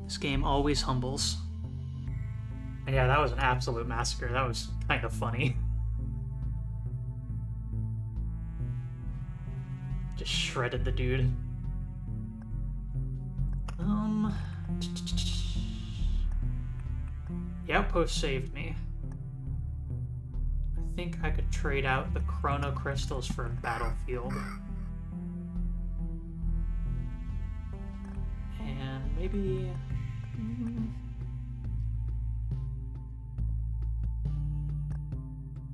This game always humbles. And yeah, that was an absolute massacre. That was kind of funny. Just shredded the dude. The outpost saved me. I think I could trade out the chrono crystals for a battlefield. And maybe...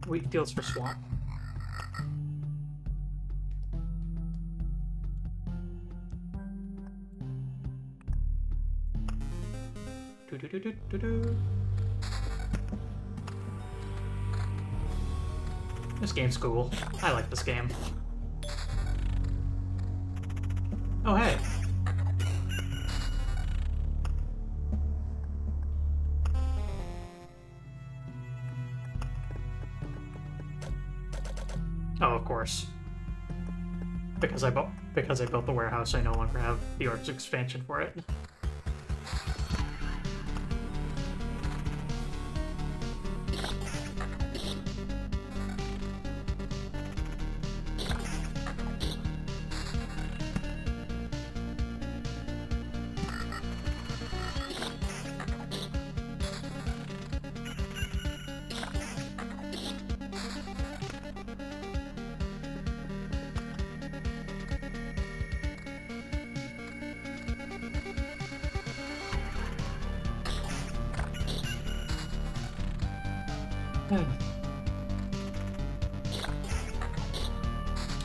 wheat fields for swamp. This game's cool. I like this game. Oh, hey. Oh, of course. Because I built the warehouse, I no longer have the Orbs expansion for it.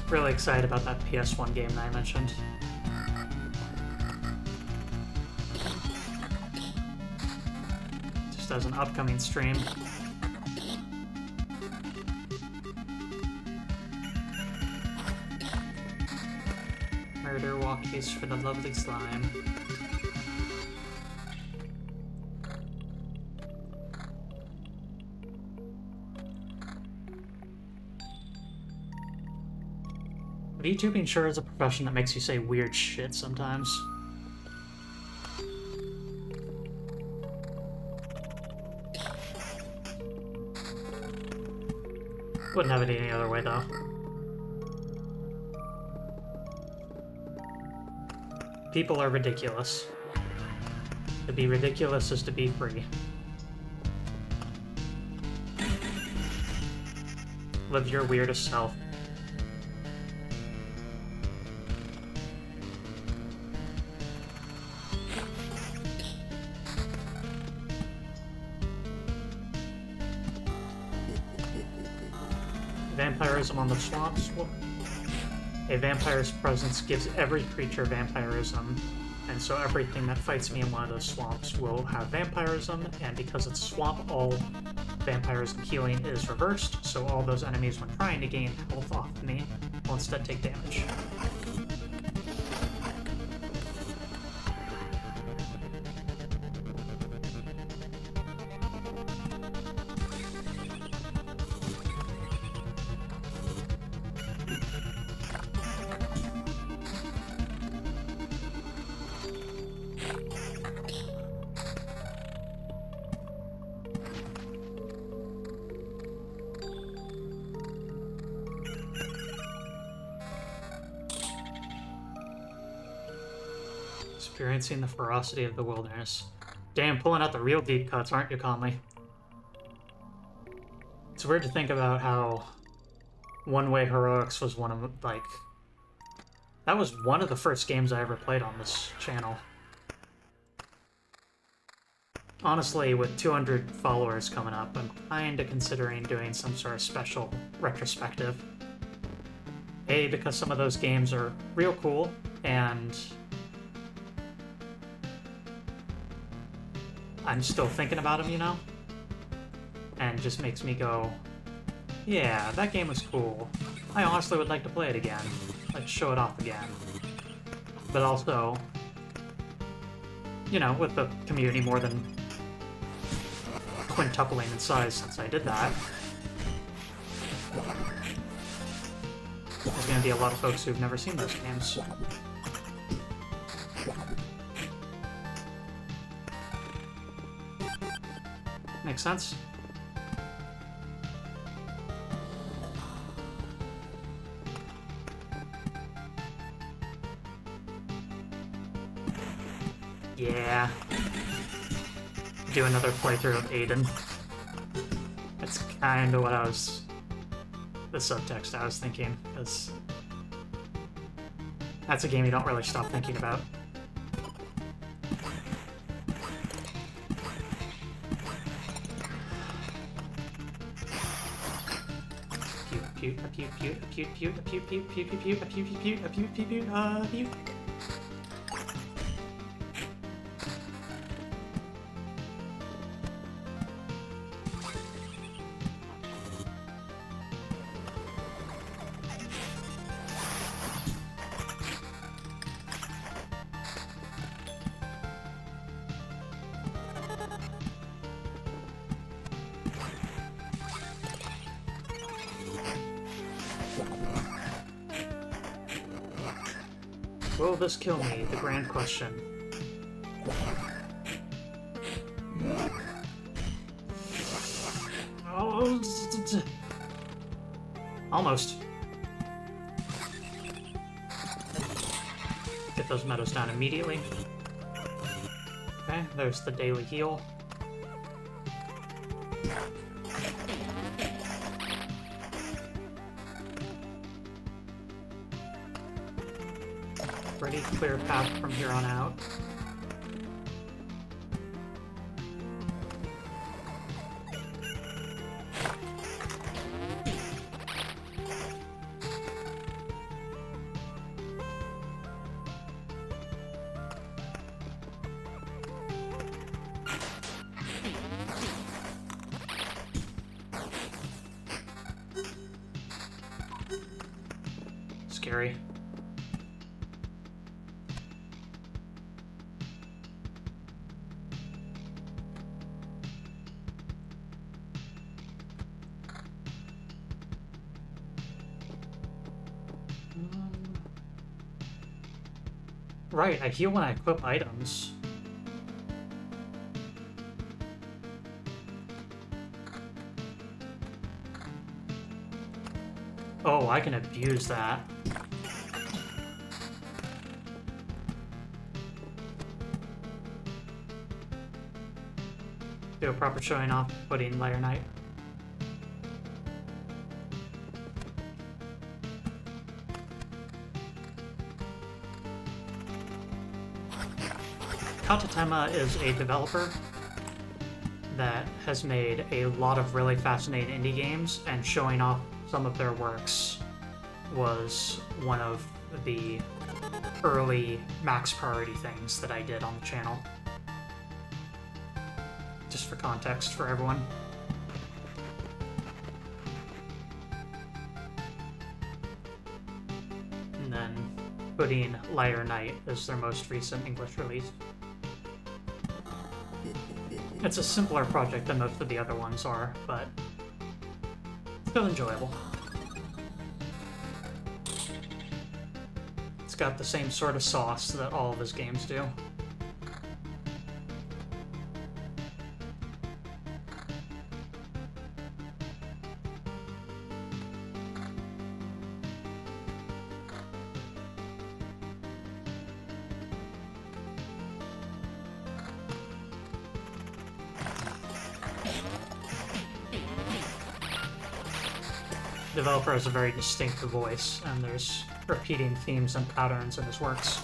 Really excited about that PS1 game that I mentioned. Just as an upcoming stream. Murder walkies for the lovely slime. VTubing sure is a profession that makes you say weird shit sometimes. Wouldn't have it any other way, though. People are ridiculous. To be ridiculous is to be free. Live your weirdest self. Vampirism on the swamps. A vampire's presence gives every creature vampirism, and so everything that fights me in one of those swamps will have vampirism, and because it's swamp, all vampirism healing is reversed, so all those enemies when trying to gain health off me will instead take damage. Experiencing the ferocity of the wilderness. Damn, pulling out the real deep cuts, aren't you, Conley? It's weird to think about how One Way Heroics was one of, like... That was one of the first games I ever played on this channel. Honestly, with 200 followers coming up, I'm kinda considering doing some sort of special retrospective. A, because some of those games are real cool, and I'm still thinking about them, you know? And just makes me go, yeah, that game was cool. I honestly would like to play it again. Like, show it off again. But also, you know, with the community more than quintupling in size since I did that, there's gonna be a lot of folks who've never seen those games. Makes sense? Yeah. Do another playthrough of Aiden. That's kinda what I was... the subtext I was thinking, because that's a game you don't really stop thinking about. Will this kill me? The grand question. Oh, almost. Get those meadows down immediately. Okay, there's the daily heal. Pretty clear path from here on out. Scary. Right, I heal when I equip items. Oh, I can abuse that. Do a proper showing off, putting Layer Knight. Katatema is a developer that has made a lot of really fascinating indie games, and showing off some of their works was one of the early max priority things that I did on the channel. Just for context for everyone. And then putting Liar Knight as their most recent English release. It's a simpler project than most of the other ones are, but still enjoyable. It's got the same sort of sauce that all of his games do. The developer has a very distinctive voice, and there's repeating themes and patterns in his works.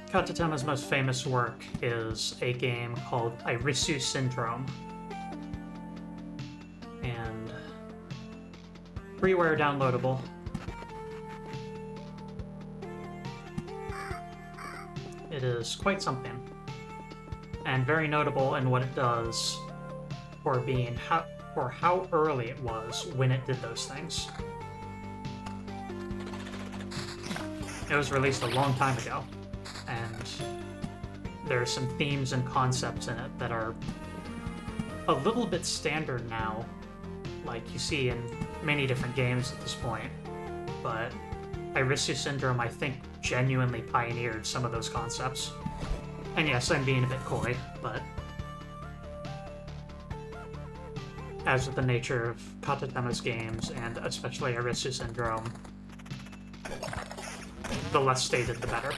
Katatema's most famous work is a game called Irisu Syndrome. And freeware downloadable. It is quite something, and very notable in what it does for being how early it was when it did those things. It was released a long time ago, and there are some themes and concepts in it that are a little bit standard now, like you see in many different games at this point, but Irisu Syndrome, I think, genuinely pioneered some of those concepts. And yes, I'm being a bit coy, but as with the nature of Katatema's games, and especially Irisu Syndrome, the less stated, the better.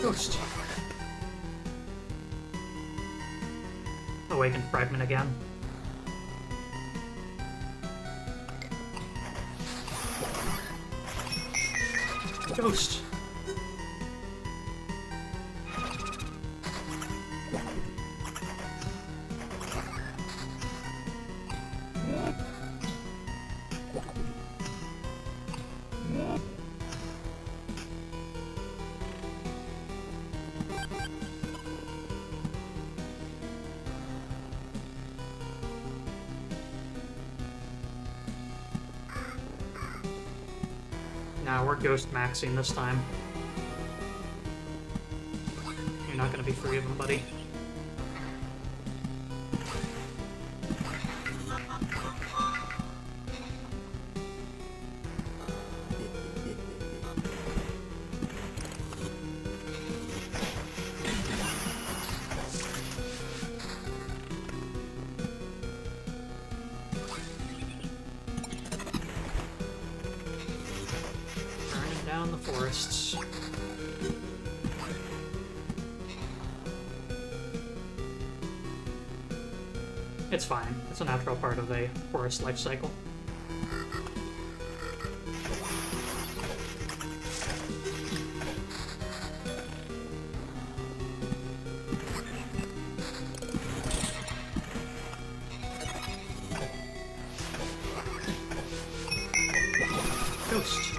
Ghost. Awakened Fragment again. Ghost. Now we're ghost maxing this time. You're not gonna be free of them, buddy. Down the forests. It's fine. It's a natural part of a forest life cycle. Ghost.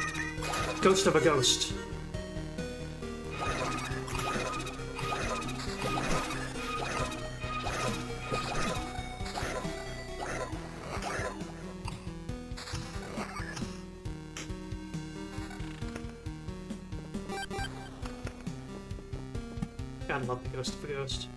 Ghost of a ghost. Gotta love the ghost of a ghost.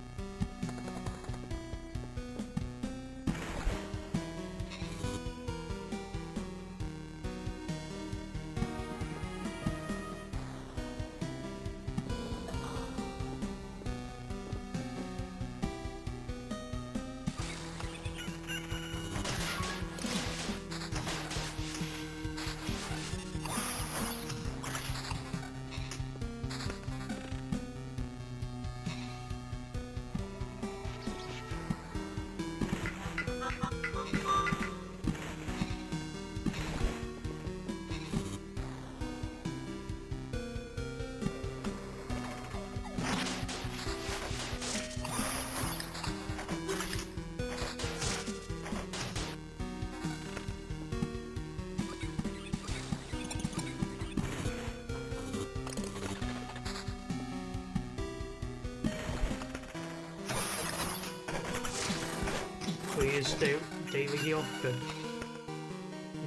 use daily heal? Good.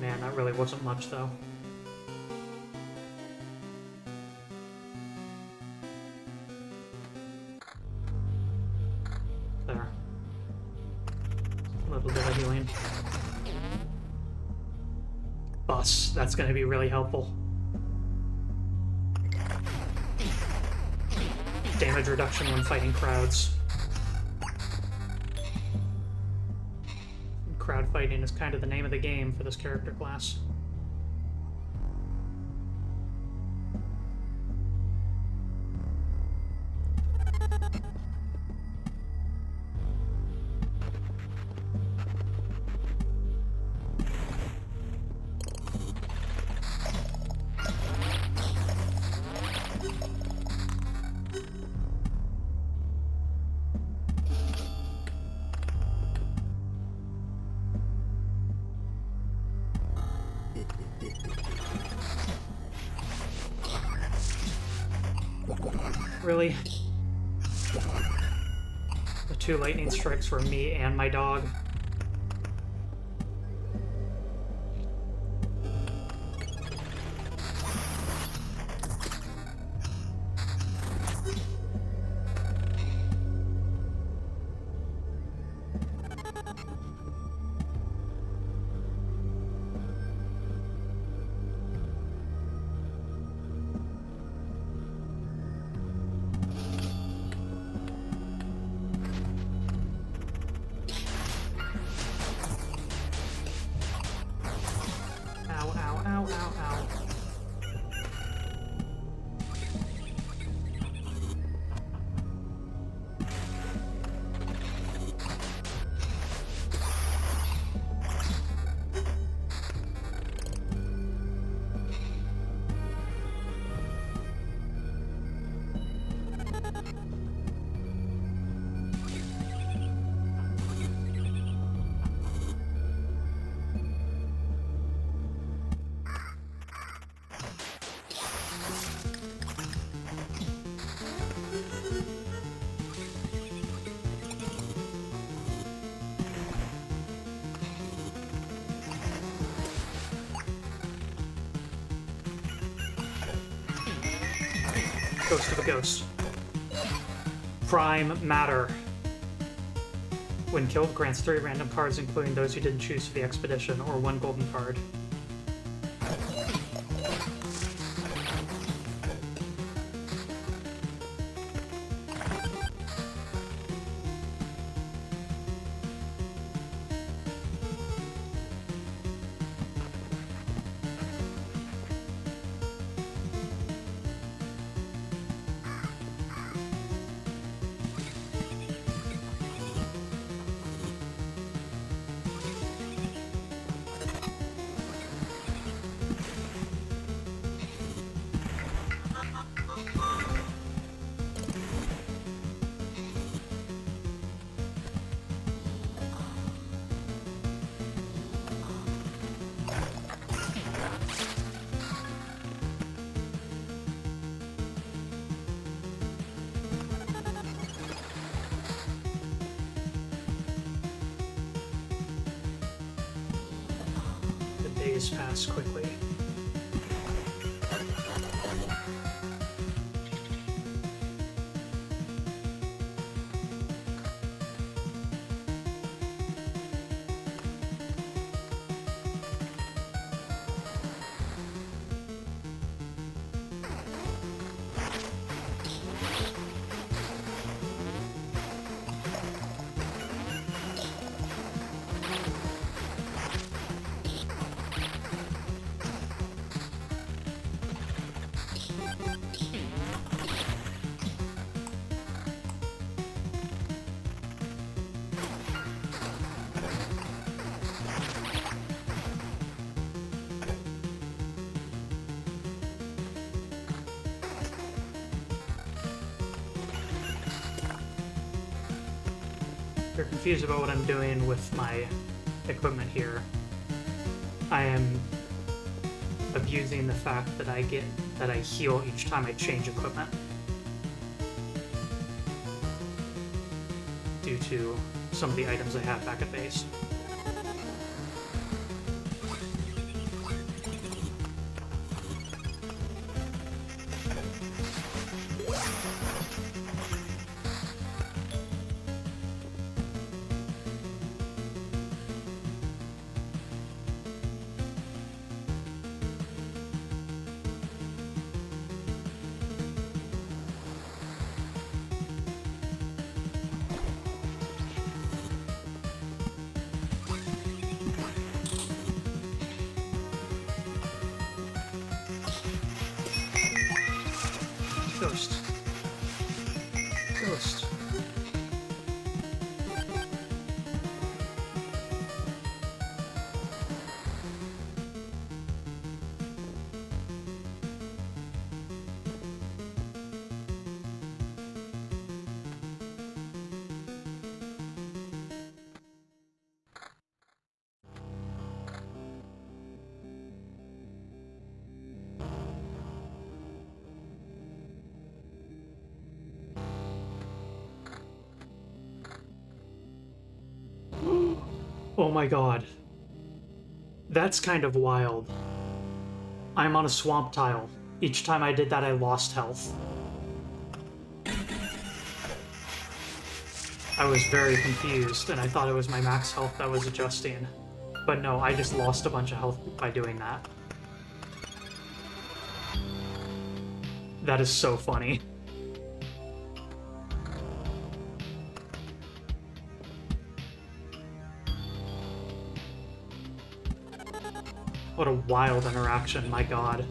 Man, that really wasn't much, though. There. A little bit of healing. Bus, that's going to be really helpful. Damage reduction when fighting crowds. Crowd fighting is kind of the name of the game for this character class. Really? The 2 lightning strikes for me and my dog. Ow, ow, ow, ow, ow. Ghost of a ghost. Prime Matter. When killed, grants 3 random cards, including those you didn't choose for the expedition, or 1 golden card. Days pass quickly. If you're confused about what I'm doing with my equipment here, I am abusing the fact that I heal each time I change equipment due to some of the items I have back at base. Ghost. Ghost. Oh my god. That's kind of wild. I'm on a swamp tile. Each time I did that, I lost health. I was very confused, and I thought it was my max health that was adjusting. But no, I just lost a bunch of health by doing that. That is so funny. What a wild interaction, my god.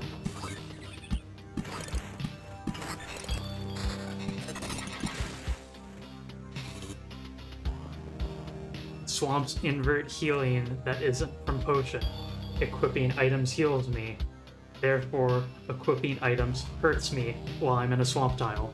Swamp's invert healing that isn't from potion. Equipping items heals me. Therefore, equipping items hurts me while I'm in a swamp tile.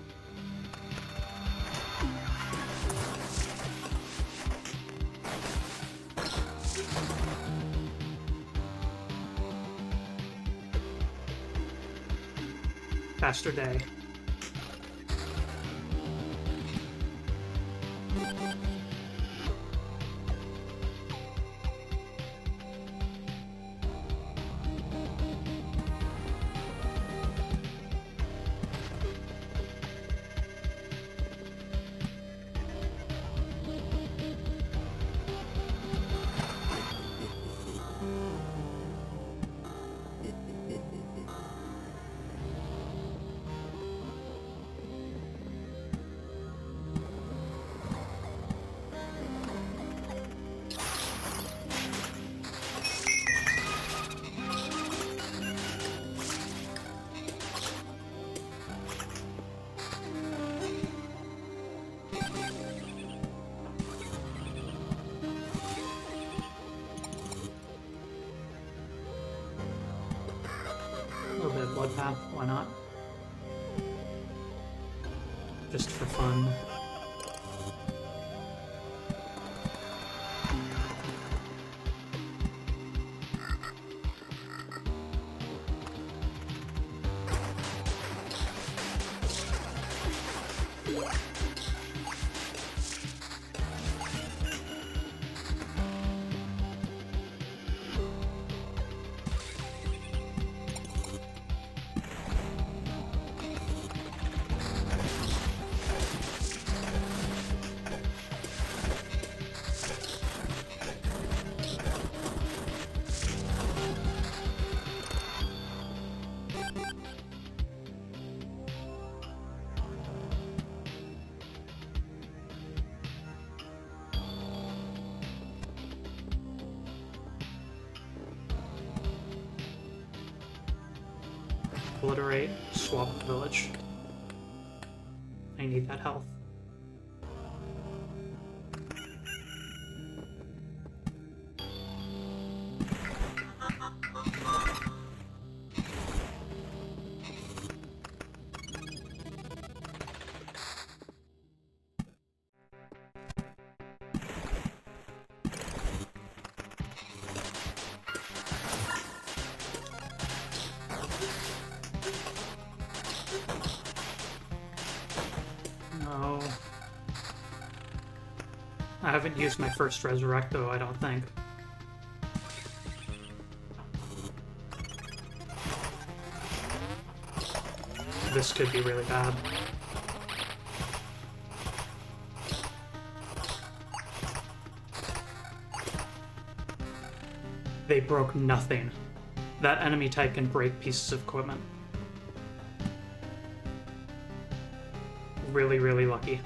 Faster day. A little bit of blood path, why not? Just for fun. Obliterate, swap the village. I need that health. No. I haven't used my first resurrect though, I don't think. This could be really bad. They broke nothing. That enemy type can break pieces of equipment. Really, really lucky.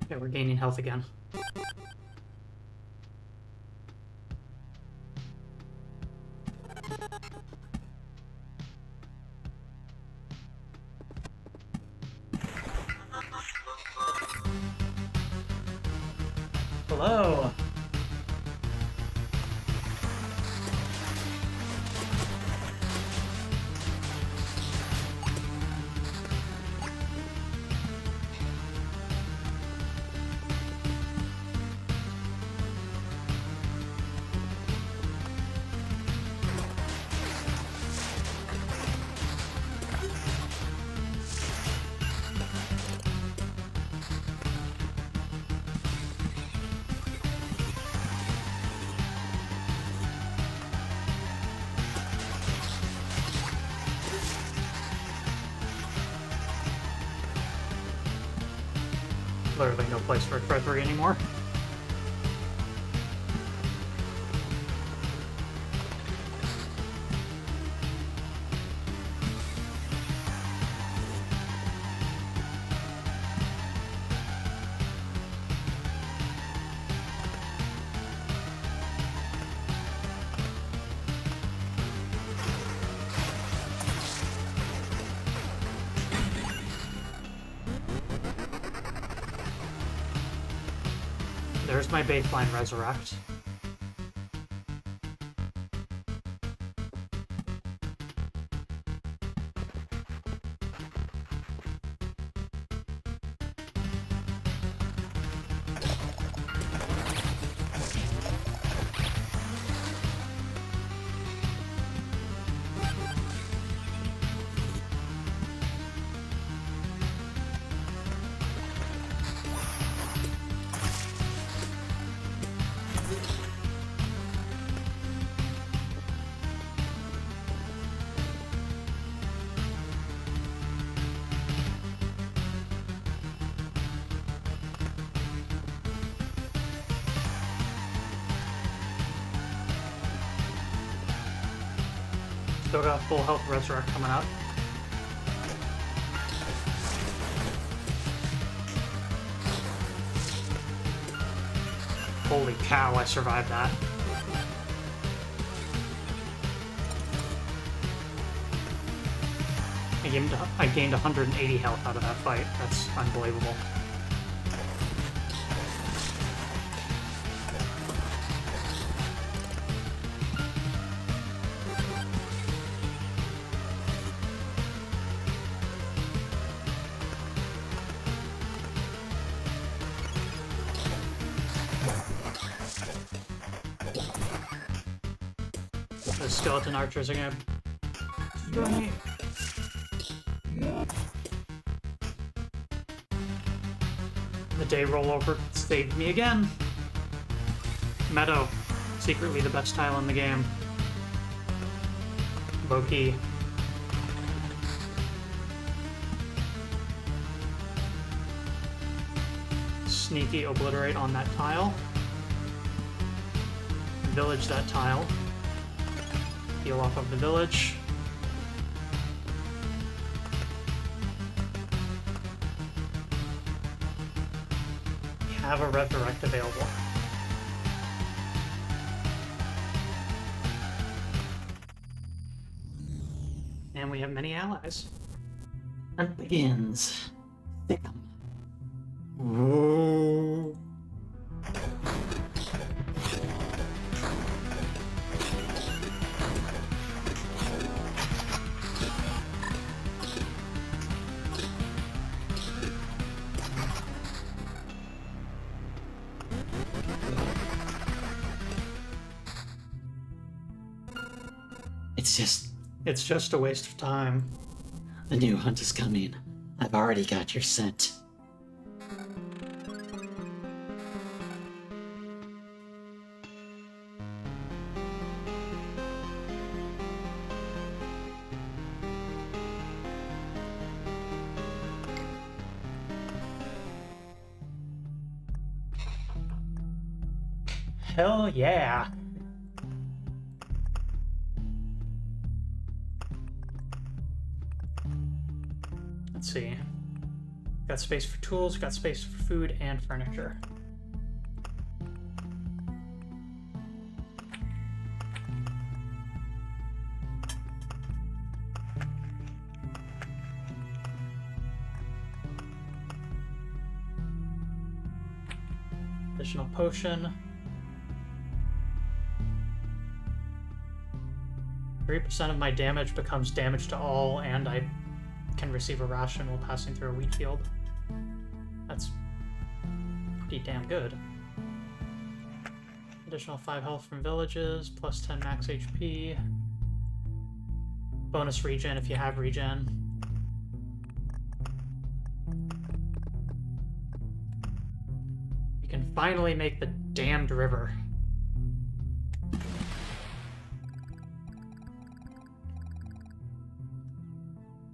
Okay, we're gaining health again. Hello. Literally no place for Fredbery anymore. There's my baseline resurrect. Still got full health resurrect coming up. Holy cow, I survived that. I gained 180 health out of that fight. That's unbelievable. The skeleton archers are gonna destroy me. day rollover saved me again. Meadow, secretly the best tile in the game. Low key. Sneaky obliterate on that tile. Village that tile. Heal off of the village. We have a resurrect available. And we have many allies. Hunt begins. Thick 'em. Whoa. It's just a waste of time. The new hunt is coming. I've already got your scent. Hell yeah. Let's see. Got space for tools, got space for food and furniture. Additional potion. 3% of my damage becomes damage to all, and I can receive a ration while passing through a wheat field. That's pretty damn good. Additional 5 health from villages, plus 10 max HP. Bonus regen if you have regen. We can finally make the damned river.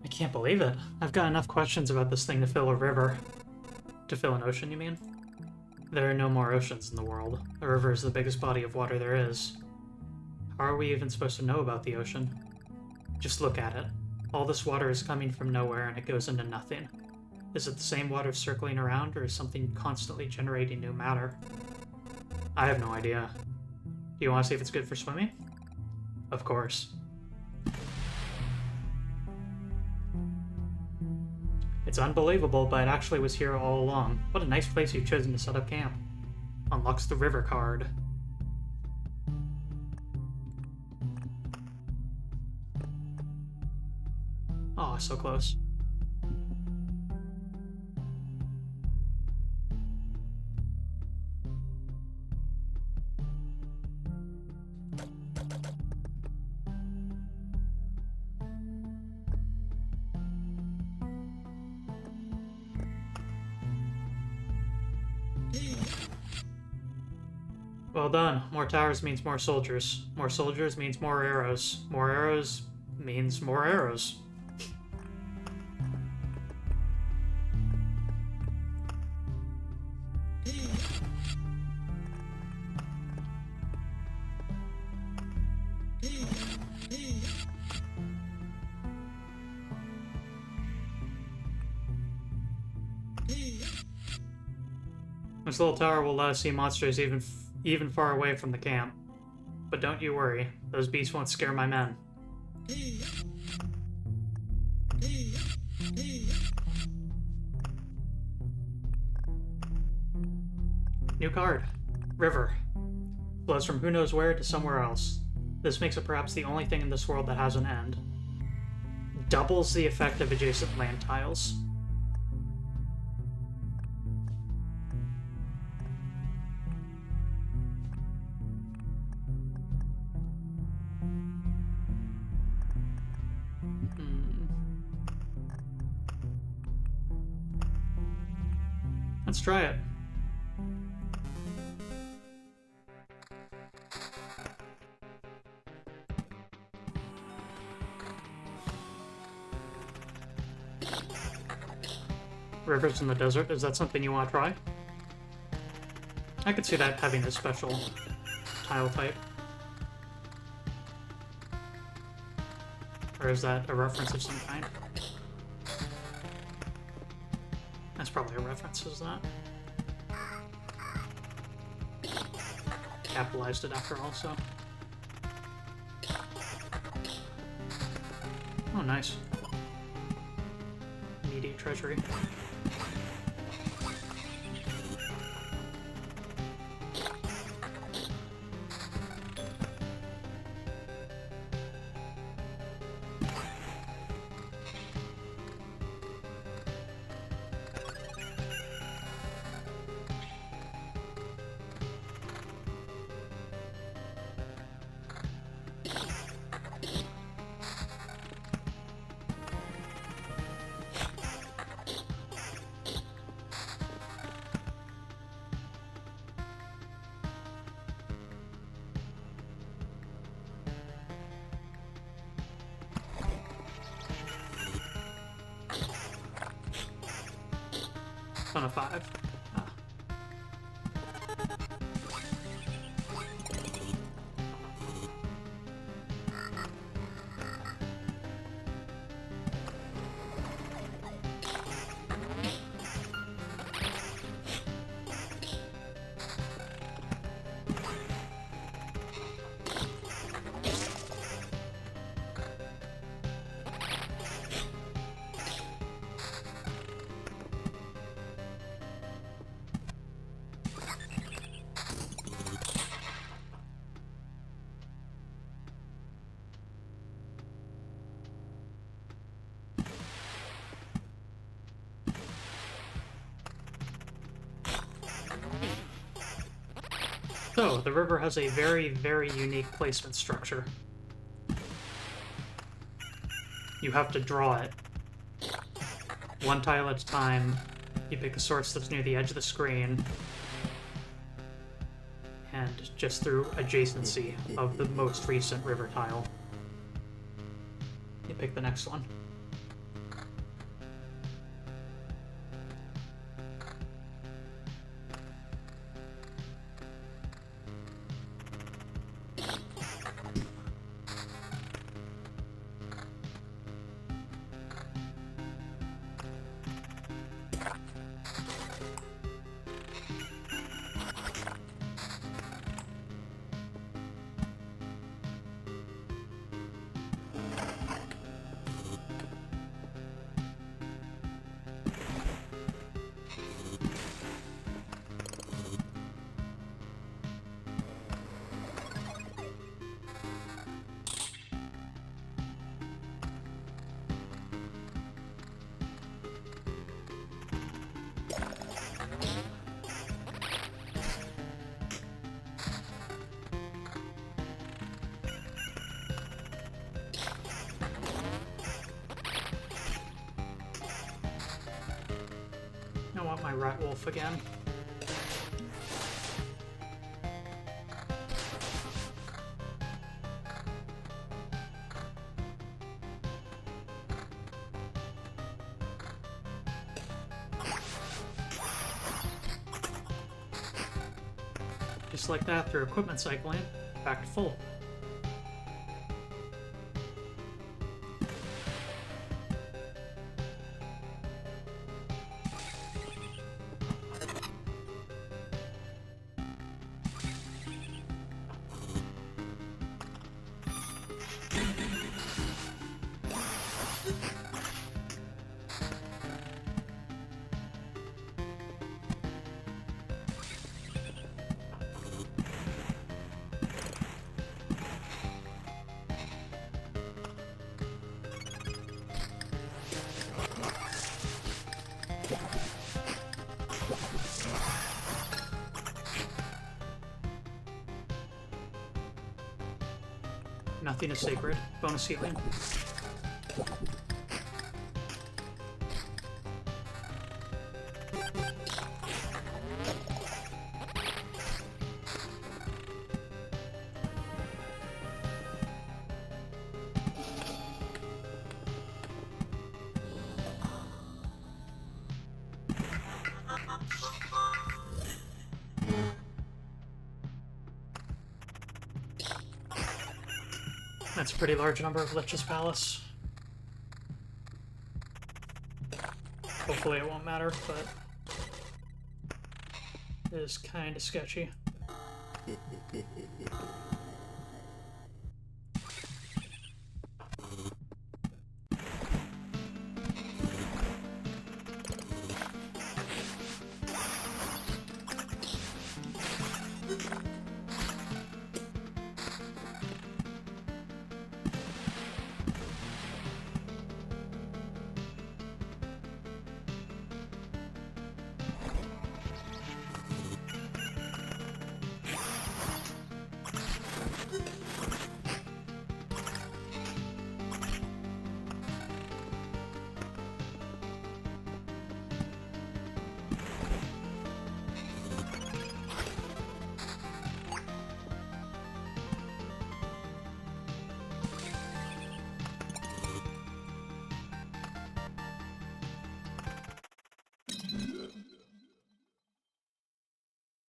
I can't believe it. I've got enough questions about this thing to fill a river. To fill an ocean, you mean? There are no more oceans in the world. The river is the biggest body of water there is. How are we even supposed to know about the ocean? Just look at it. All this water is coming from nowhere and it goes into nothing. Is it the same water circling around, or is something constantly generating new matter? I have no idea. Do you want to see if it's good for swimming? Of course. It's unbelievable, but it actually was here all along. What a nice place you've chosen to set up camp. Unlocks the river card. Oh, so close. Well done. More towers means more soldiers. More soldiers means more arrows. More arrows means more arrows. This little tower will let us see monsters even far away from the camp. But don't you worry, those beasts won't scare my men. New card. River. Flows from who knows where to somewhere else. This makes it perhaps the only thing in this world that has an end. Doubles the effect of adjacent land tiles. Let's try it. Rivers in the desert, is that something you want to try? I could see that having a special tile type. Or is that a reference of some kind? That's probably a reference, isn't it? Capitalized it after all, so. Oh, nice. Immediate treasury. On a 5. Ah. So, the river has a very, very unique placement structure. You have to draw it. One tile at a time. You pick the source that's near the edge of the screen. And just through adjacency of the most recent river tile. You pick the next one. I want my rat wolf again. Just like that, through equipment cycling, back to full. Nothing is sacred. Bonus healing. That's a pretty large number of Lich's Palace. Hopefully it won't matter, but it is kind of sketchy.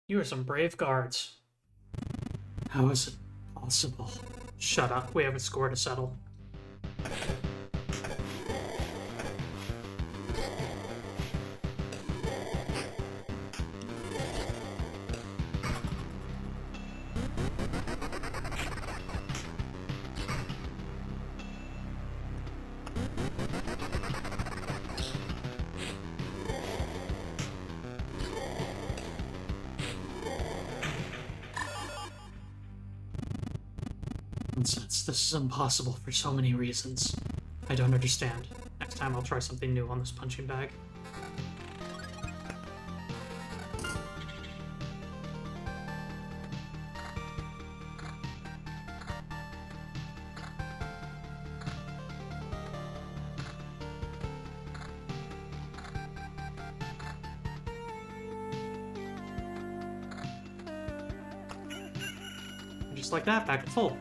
You are some brave guards. How is it possible? Shut up, we have a score to settle. Nonsense. This is impossible for so many reasons. I don't understand. Next time I'll try something new on this punching bag. Just like that, back to full.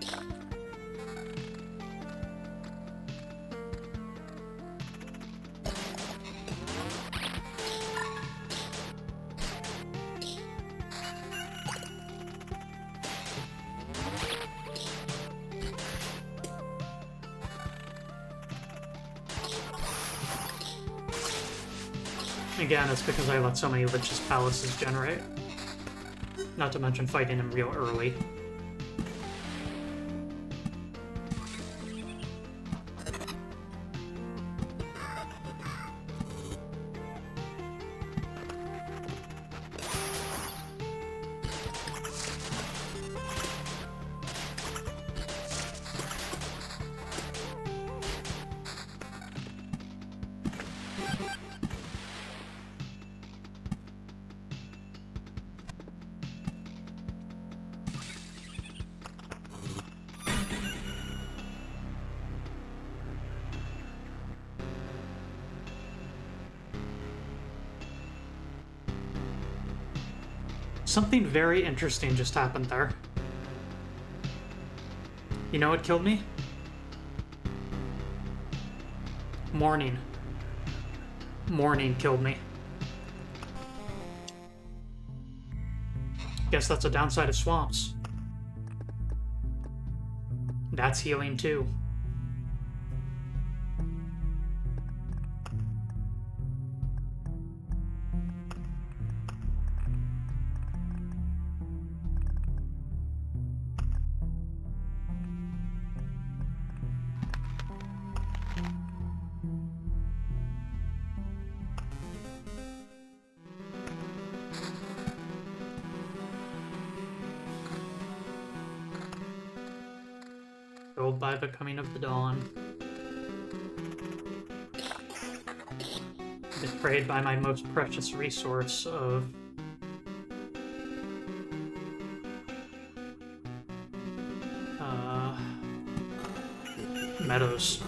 Again, it's because I let so many Lich's Palaces generate. Not to mention fighting him real early. Something very interesting just happened there. You know what killed me? Morning. Morning killed me. Guess that's a downside of swamps. That's healing too. Killed by the coming of the dawn. Betrayed by my most precious resource of meadows.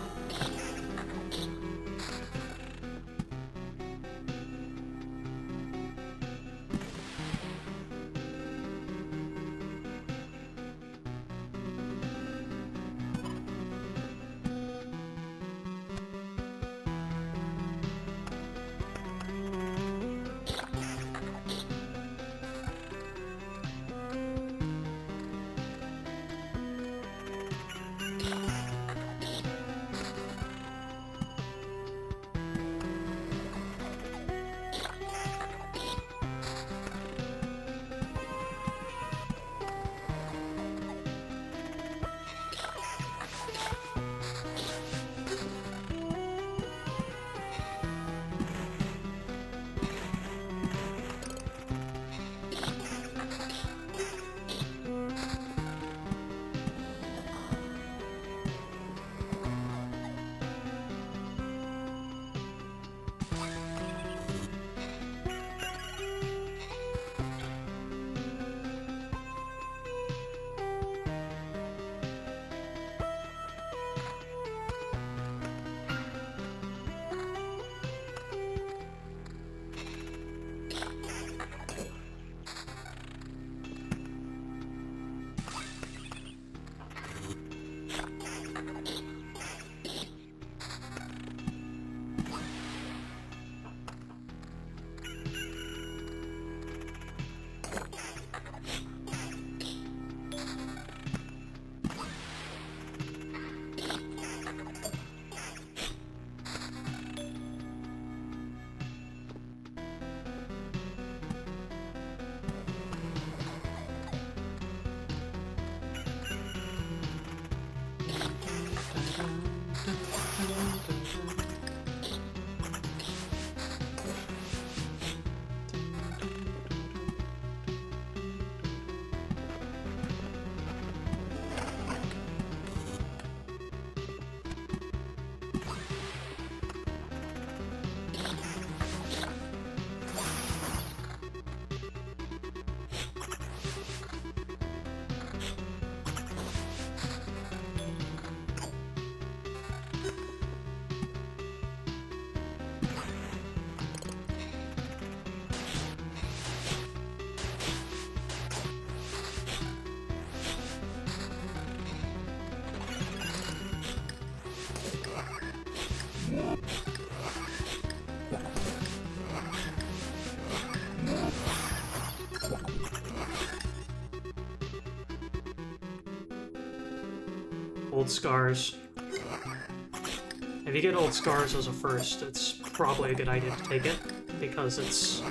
Old Scars. If you get Old Scars as a first, it's probably a good idea to take it, because it's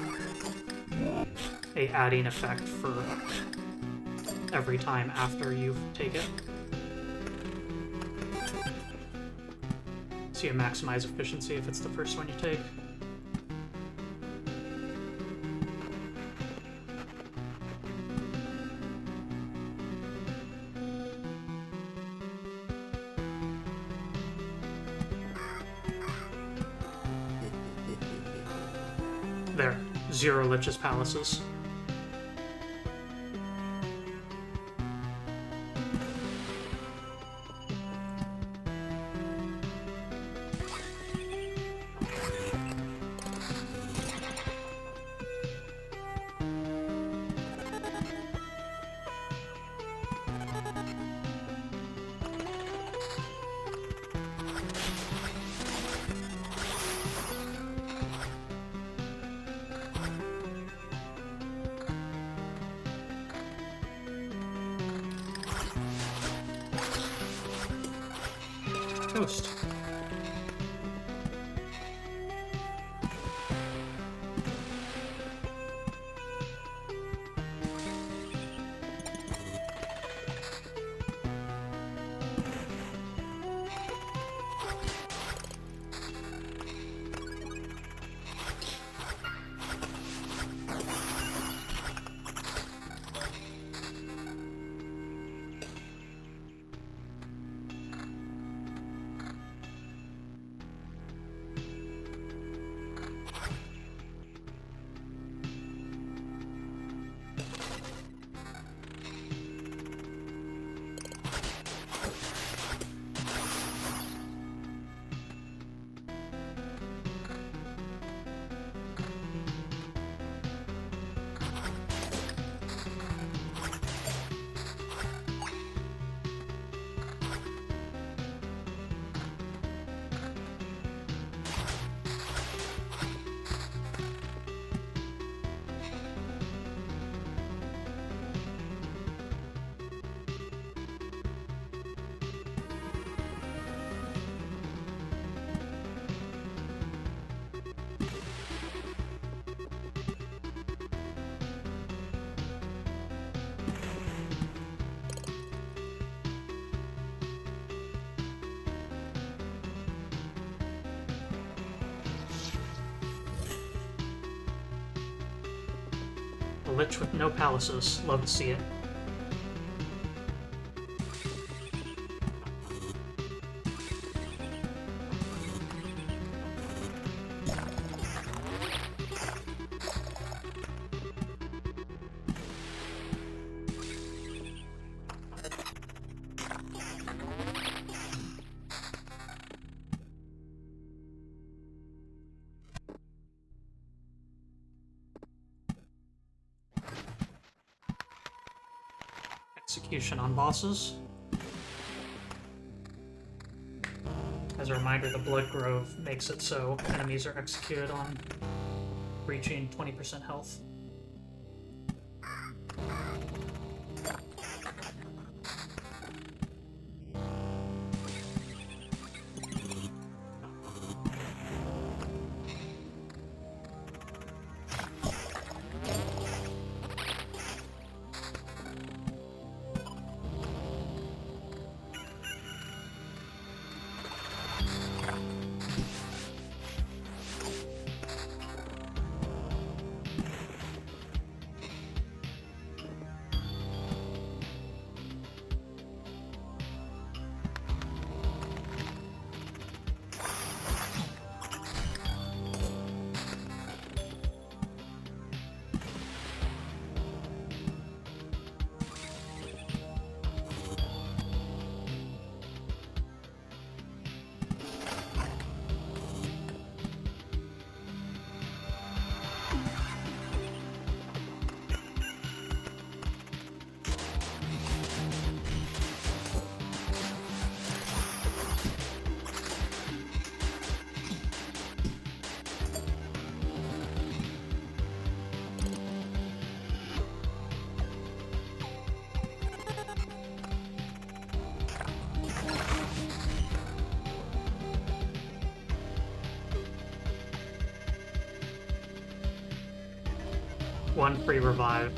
a adding effect for every time after you take it. So you maximize efficiency if it's the first one you take. There. 0 Lich's Palaces. Toast. A Lich with no palaces. Love to see it. Execution on bosses. As a reminder, the Blood Grove makes it so enemies are executed on reaching 20% health. 1 free revive.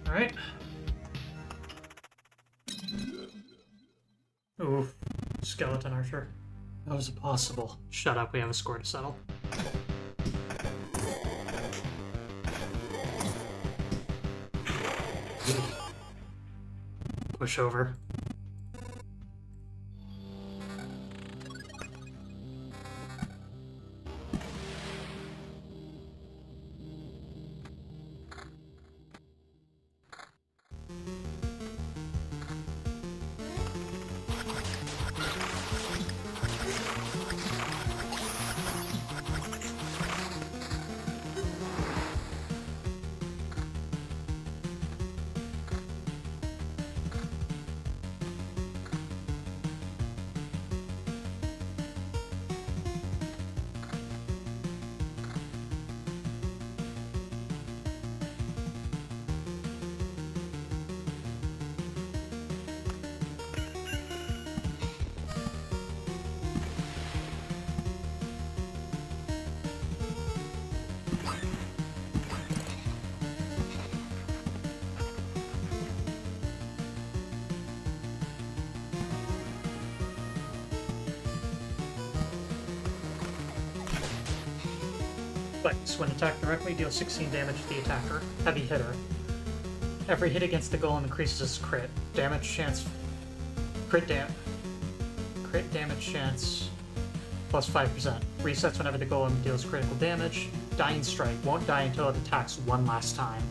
Alright. Oof. Skeleton Archer. How is it possible? Shut up, we have a score to settle. Push over. Spikes. When attacked directly, deal 16 damage to the attacker. Heavy hitter. Every hit against the golem increases its crit. Damage chance... Crit damage chance... plus 5%. Resets whenever the golem deals critical damage. Dying Strike. Won't die until it attacks one last time.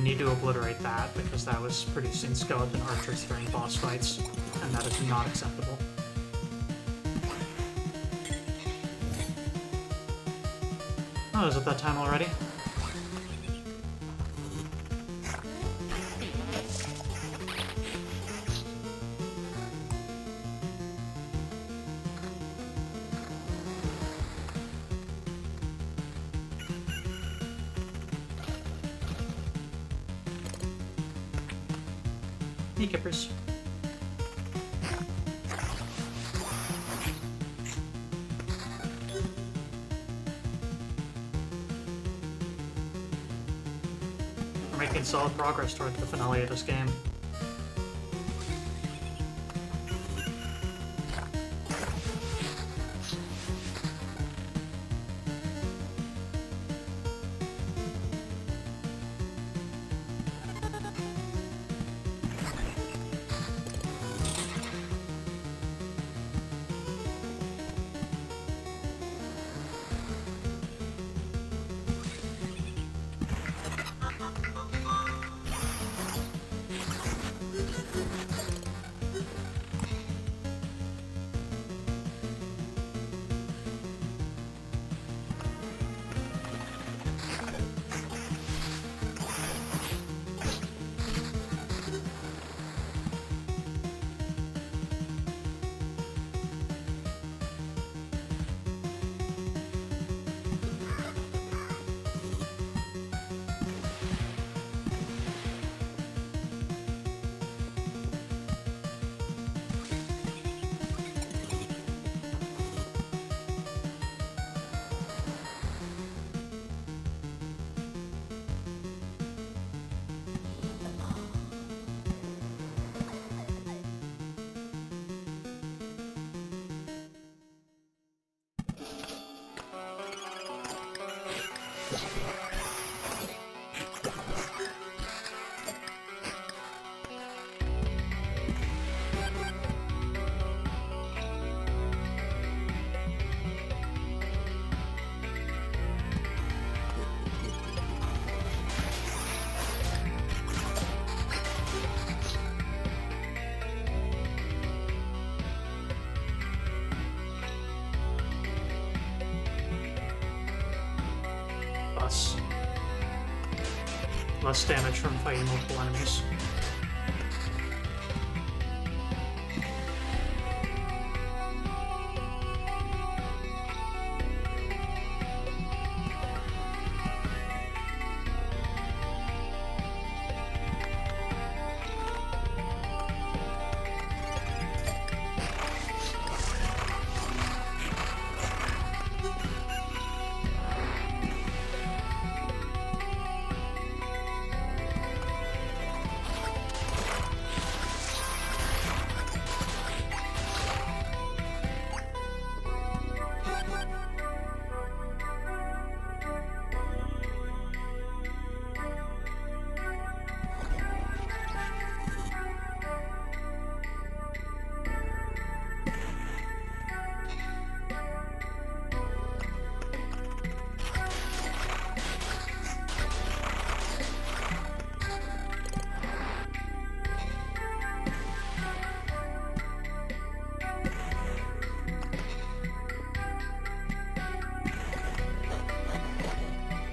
Need to obliterate that because that was producing skeleton archers during boss fights, and that is not acceptable. Oh, is it that time already? Beekeepers. We're making solid progress towards the finale of this game. Plus. Less damage from fighting multiple enemies.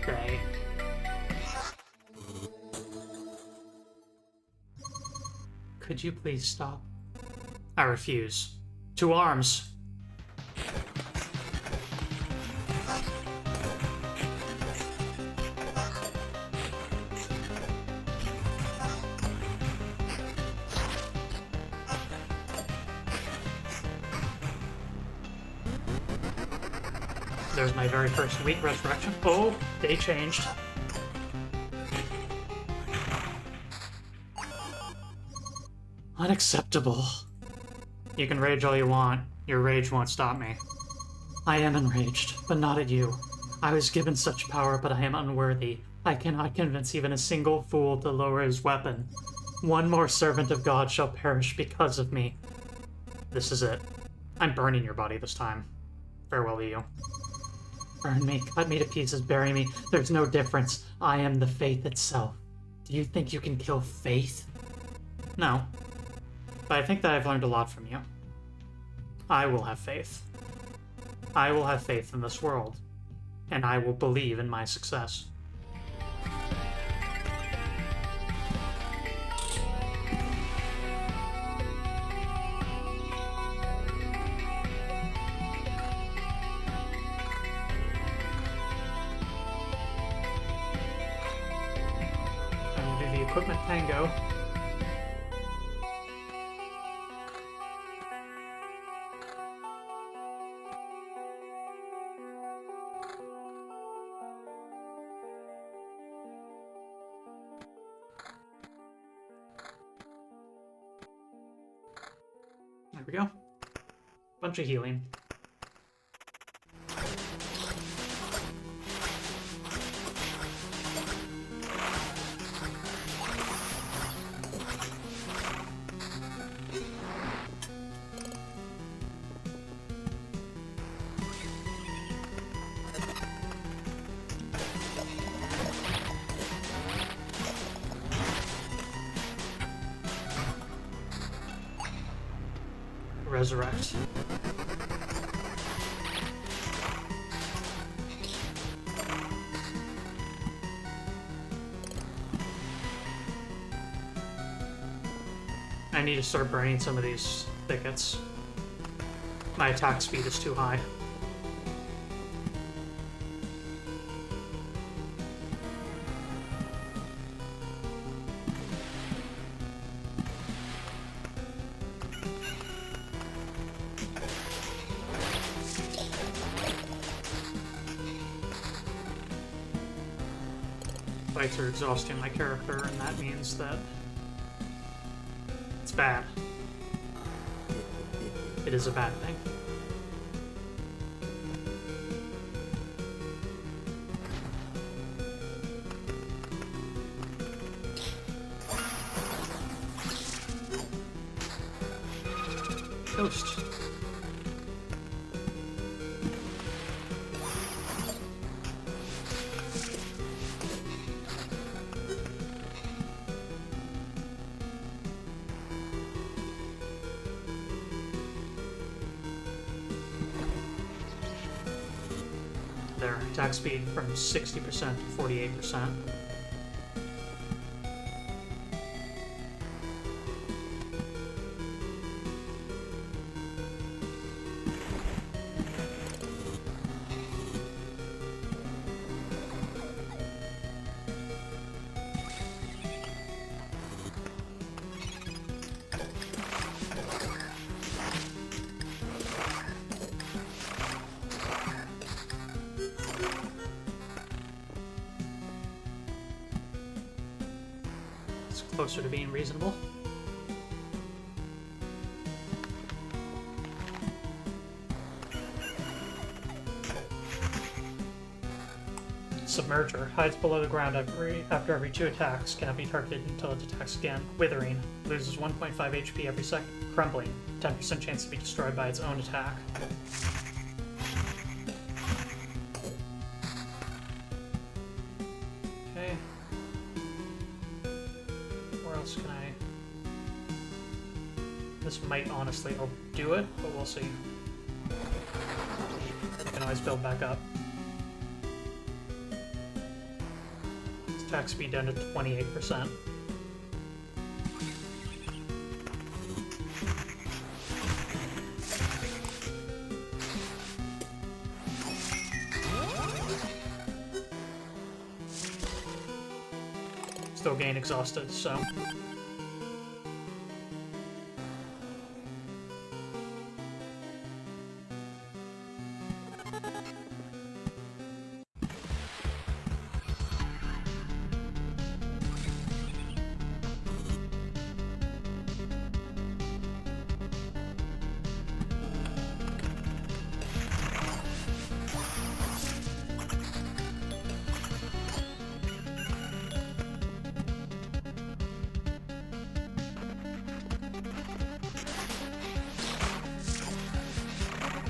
Okay. Could you please stop? I refuse. To arms! There's my very first weak resurrection. Oh, they changed. Unacceptable. You can rage all you want. Your rage won't stop me. I am enraged, but not at you. I was given such power, but I am unworthy. I cannot convince even a single fool to lower his weapon. One more servant of God shall perish because of me. This is it. I'm burning your body this time. Farewell to you. Burn me, cut me to pieces, bury me. There's no difference. I am the faith itself. Do you think you can kill faith? No. But I think that I've learned a lot from you. I will have faith. I will have faith in this world. And I will believe in my success. I'm gonna do the equipment tango. There we go. Bunch of healing. Resurrect. I need to start burning some of these thickets. My attack speed is too high. Fights are exhausting my character, and that means that it's bad. It is a bad thing. Toast. There, attack speed from 60% to 48%. It's closer to being reasonable. Submerger hides below the ground after every 2 attacks, cannot be targeted until it attacks again. Withering loses 1.5 HP every second. Crumbling 10% chance to be destroyed by its own attack. Okay. Where else can I? This might honestly do it, but we'll see. I can always build back up. Attack speed down to 28%. Still gain exhausted, so.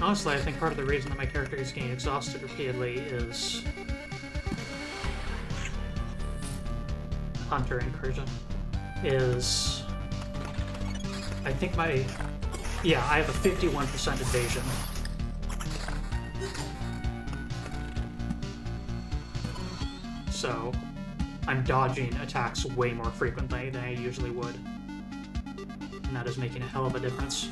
Honestly, I think part of the reason that my character is getting exhausted repeatedly is Hunter Incursion. I think I have a 51% evasion. So, I'm dodging attacks way more frequently than I usually would. And that is making a hell of a difference.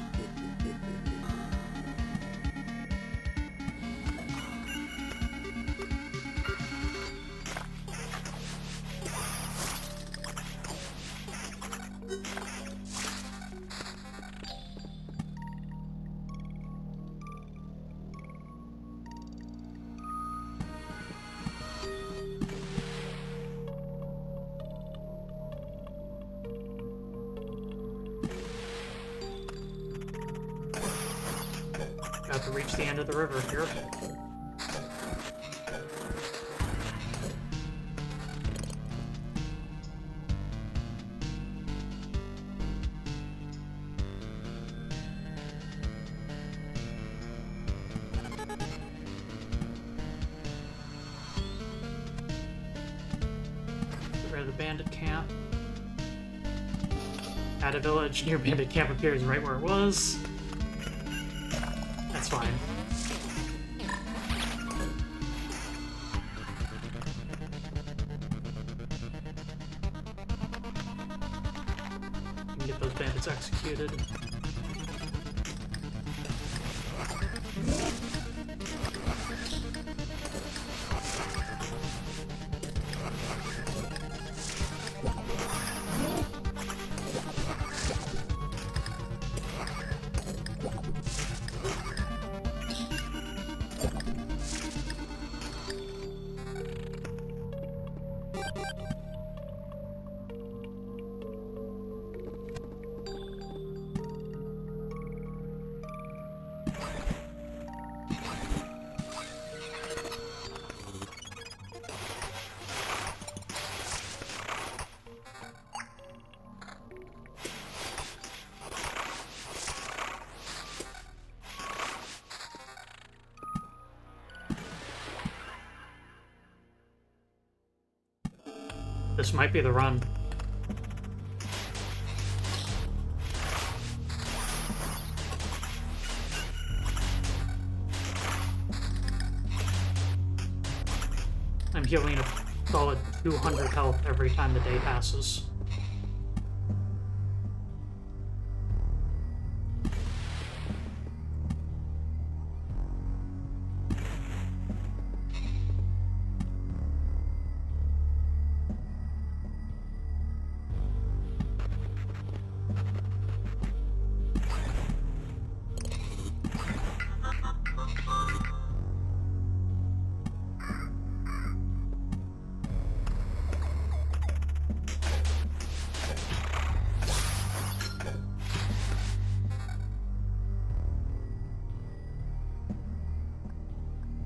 Got to reach the end of the river here. Get rid of the bandit camp. At a village near bandit camp appears right where it was. That's fine. You can get those bandits executed. This might be the run. I'm healing a solid 200 health every time the day passes.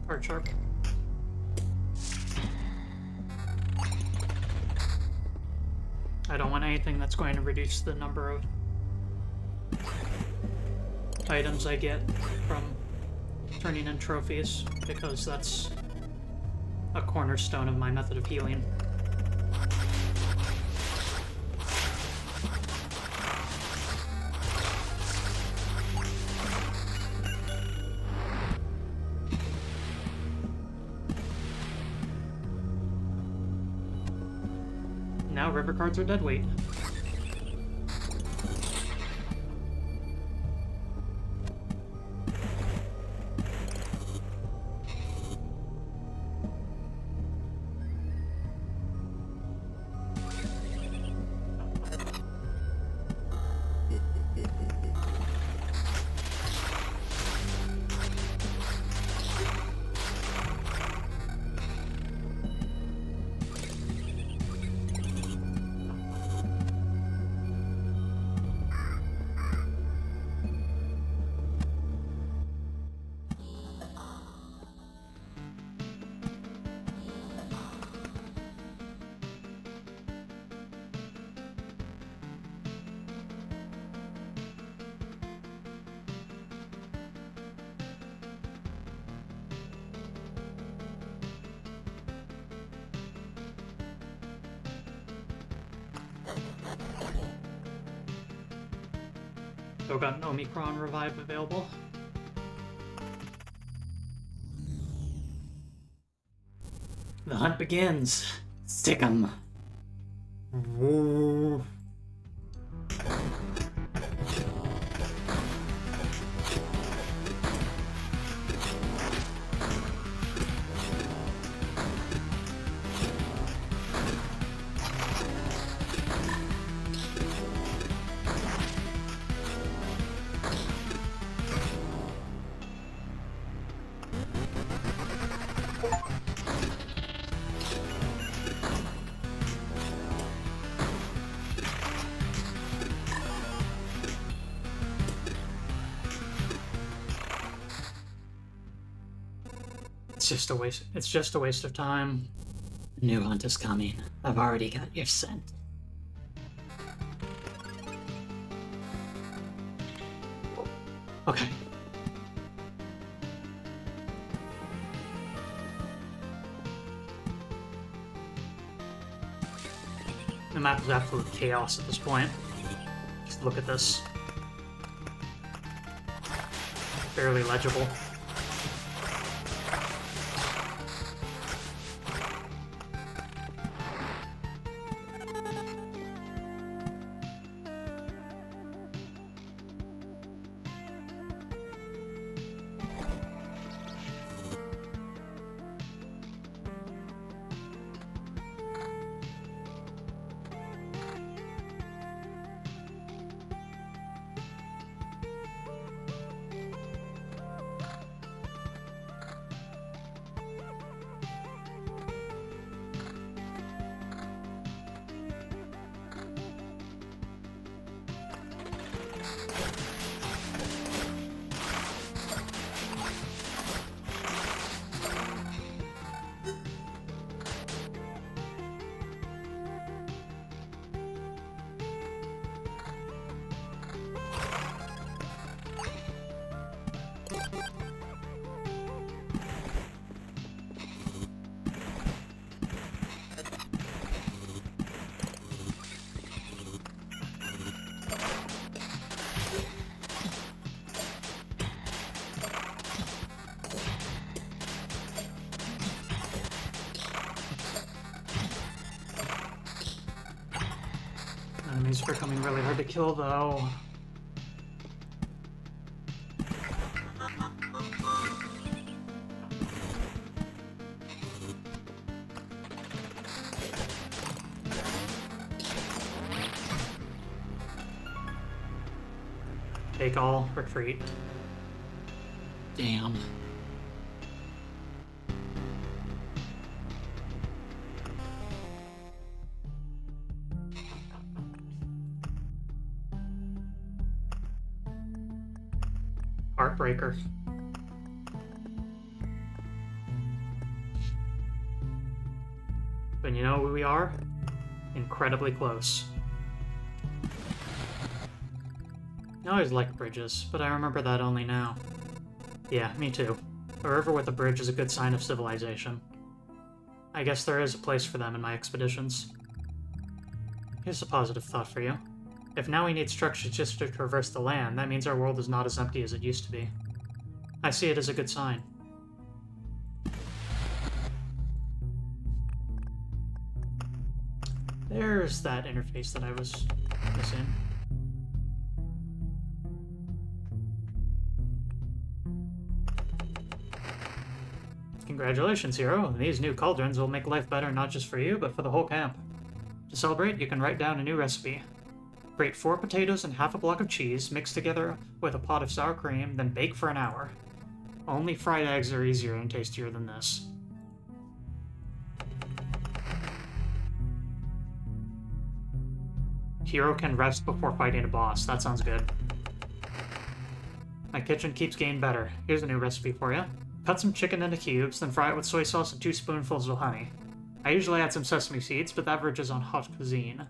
Card sharp. I don't want anything that's going to reduce the number of items I get from turning in trophies, because that's a cornerstone of my method of healing. Now river cards are dead weight. Still got an Omicron revive available. The hunt begins. Stick 'em. It's just a waste of time. New hunt is coming. I've already got your scent. Okay. The map is absolute chaos at this point. Just look at this. Barely legible. thing's becoming really hard to kill, though. Take all, retreat. Damn. Heartbreaker. But you know who we are? Incredibly close. I always liked bridges, but I remember that only now. Yeah, me too. A river with a bridge is a good sign of civilization. I guess there is a place for them in my expeditions. Here's a positive thought for you. If now we need structures just to traverse the land, that means our world is not as empty as it used to be. I see it as a good sign. There's that interface that I was missing. Congratulations, hero. These new cauldrons will make life better not just for you, but for the whole camp. To celebrate, you can write down a new recipe. Grate 4 potatoes and half a block of cheese, mix together with a pot of sour cream, then bake for an hour. Only fried eggs are easier and tastier than this. Hero can rest before fighting a boss. That sounds good. My kitchen keeps getting better. Here's a new recipe for you. Cut some chicken into cubes, then fry it with soy sauce and 2 spoonfuls of honey. I usually add some sesame seeds, but that verges on hot cuisine.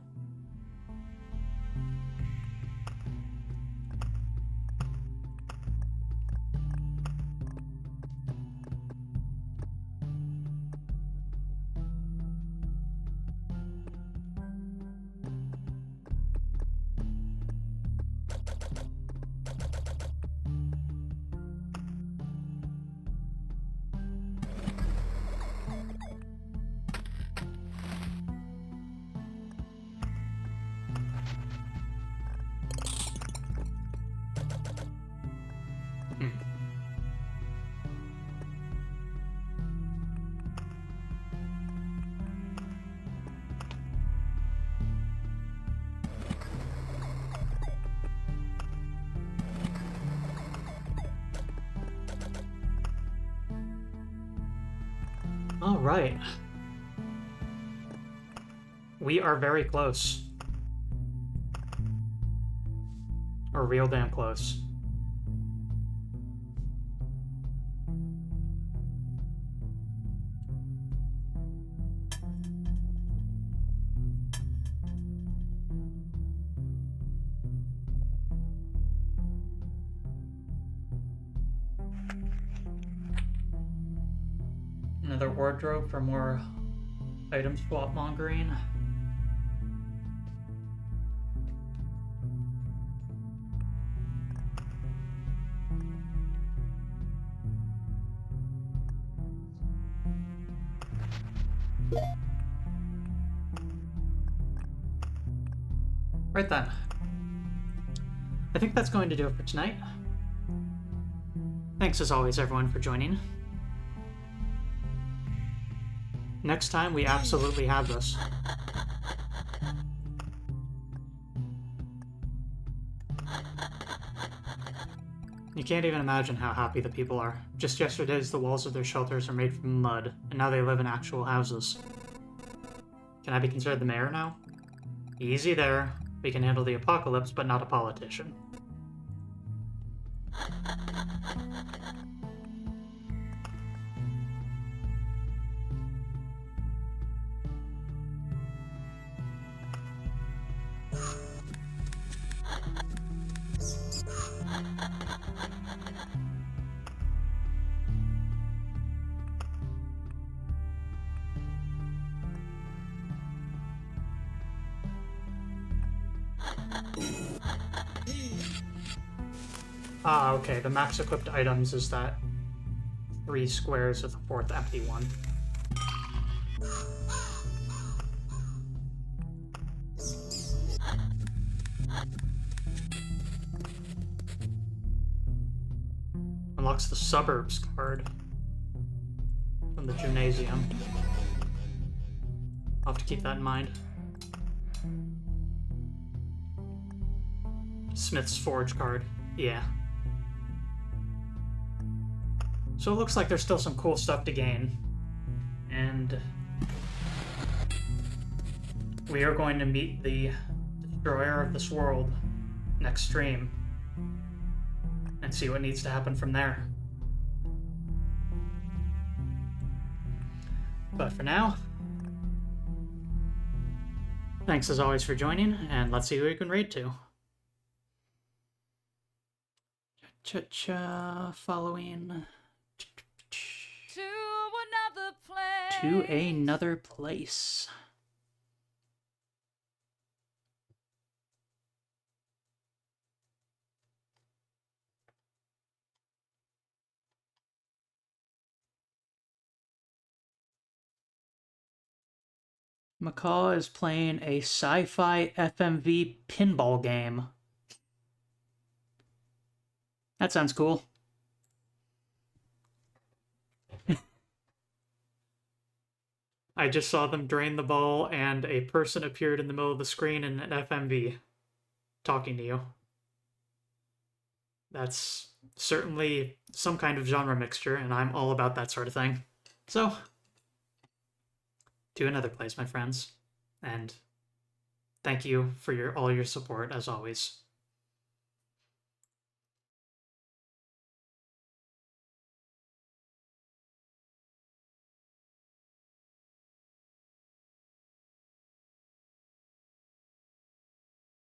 All right. We are very close. Or real damn close. Another wardrobe for more item swap mongering. Right then. I think that's going to do it for tonight. Thanks as always, everyone, for joining. Next time, we absolutely have this. You can't even imagine how happy the people are. Just yesterday, the walls of their shelters are made from mud, and now they live in actual houses. Can I be considered the mayor now? Easy there. We can handle the apocalypse, but not a politician. Ah, okay, the max equipped items is that 3 squares with a 4th empty one. unlocks the suburbs card from the gymnasium. I'll have to keep that in mind. Smith's Forge card. Yeah. So it looks like there's still some cool stuff to gain. And we are going to meet the destroyer of this world next stream and see what needs to happen from there. But for now, thanks as always for joining, and let's see who we can raid to. Cha-cha, following To another place. to another place. Macaw is playing a sci-fi FMV pinball game. That sounds cool. I just saw them drain the ball and a person appeared in the middle of the screen in an FMV talking to you. That's certainly some kind of genre mixture, and I'm all about that sort of thing. So, to another place, my friends, and thank you for all your support as always.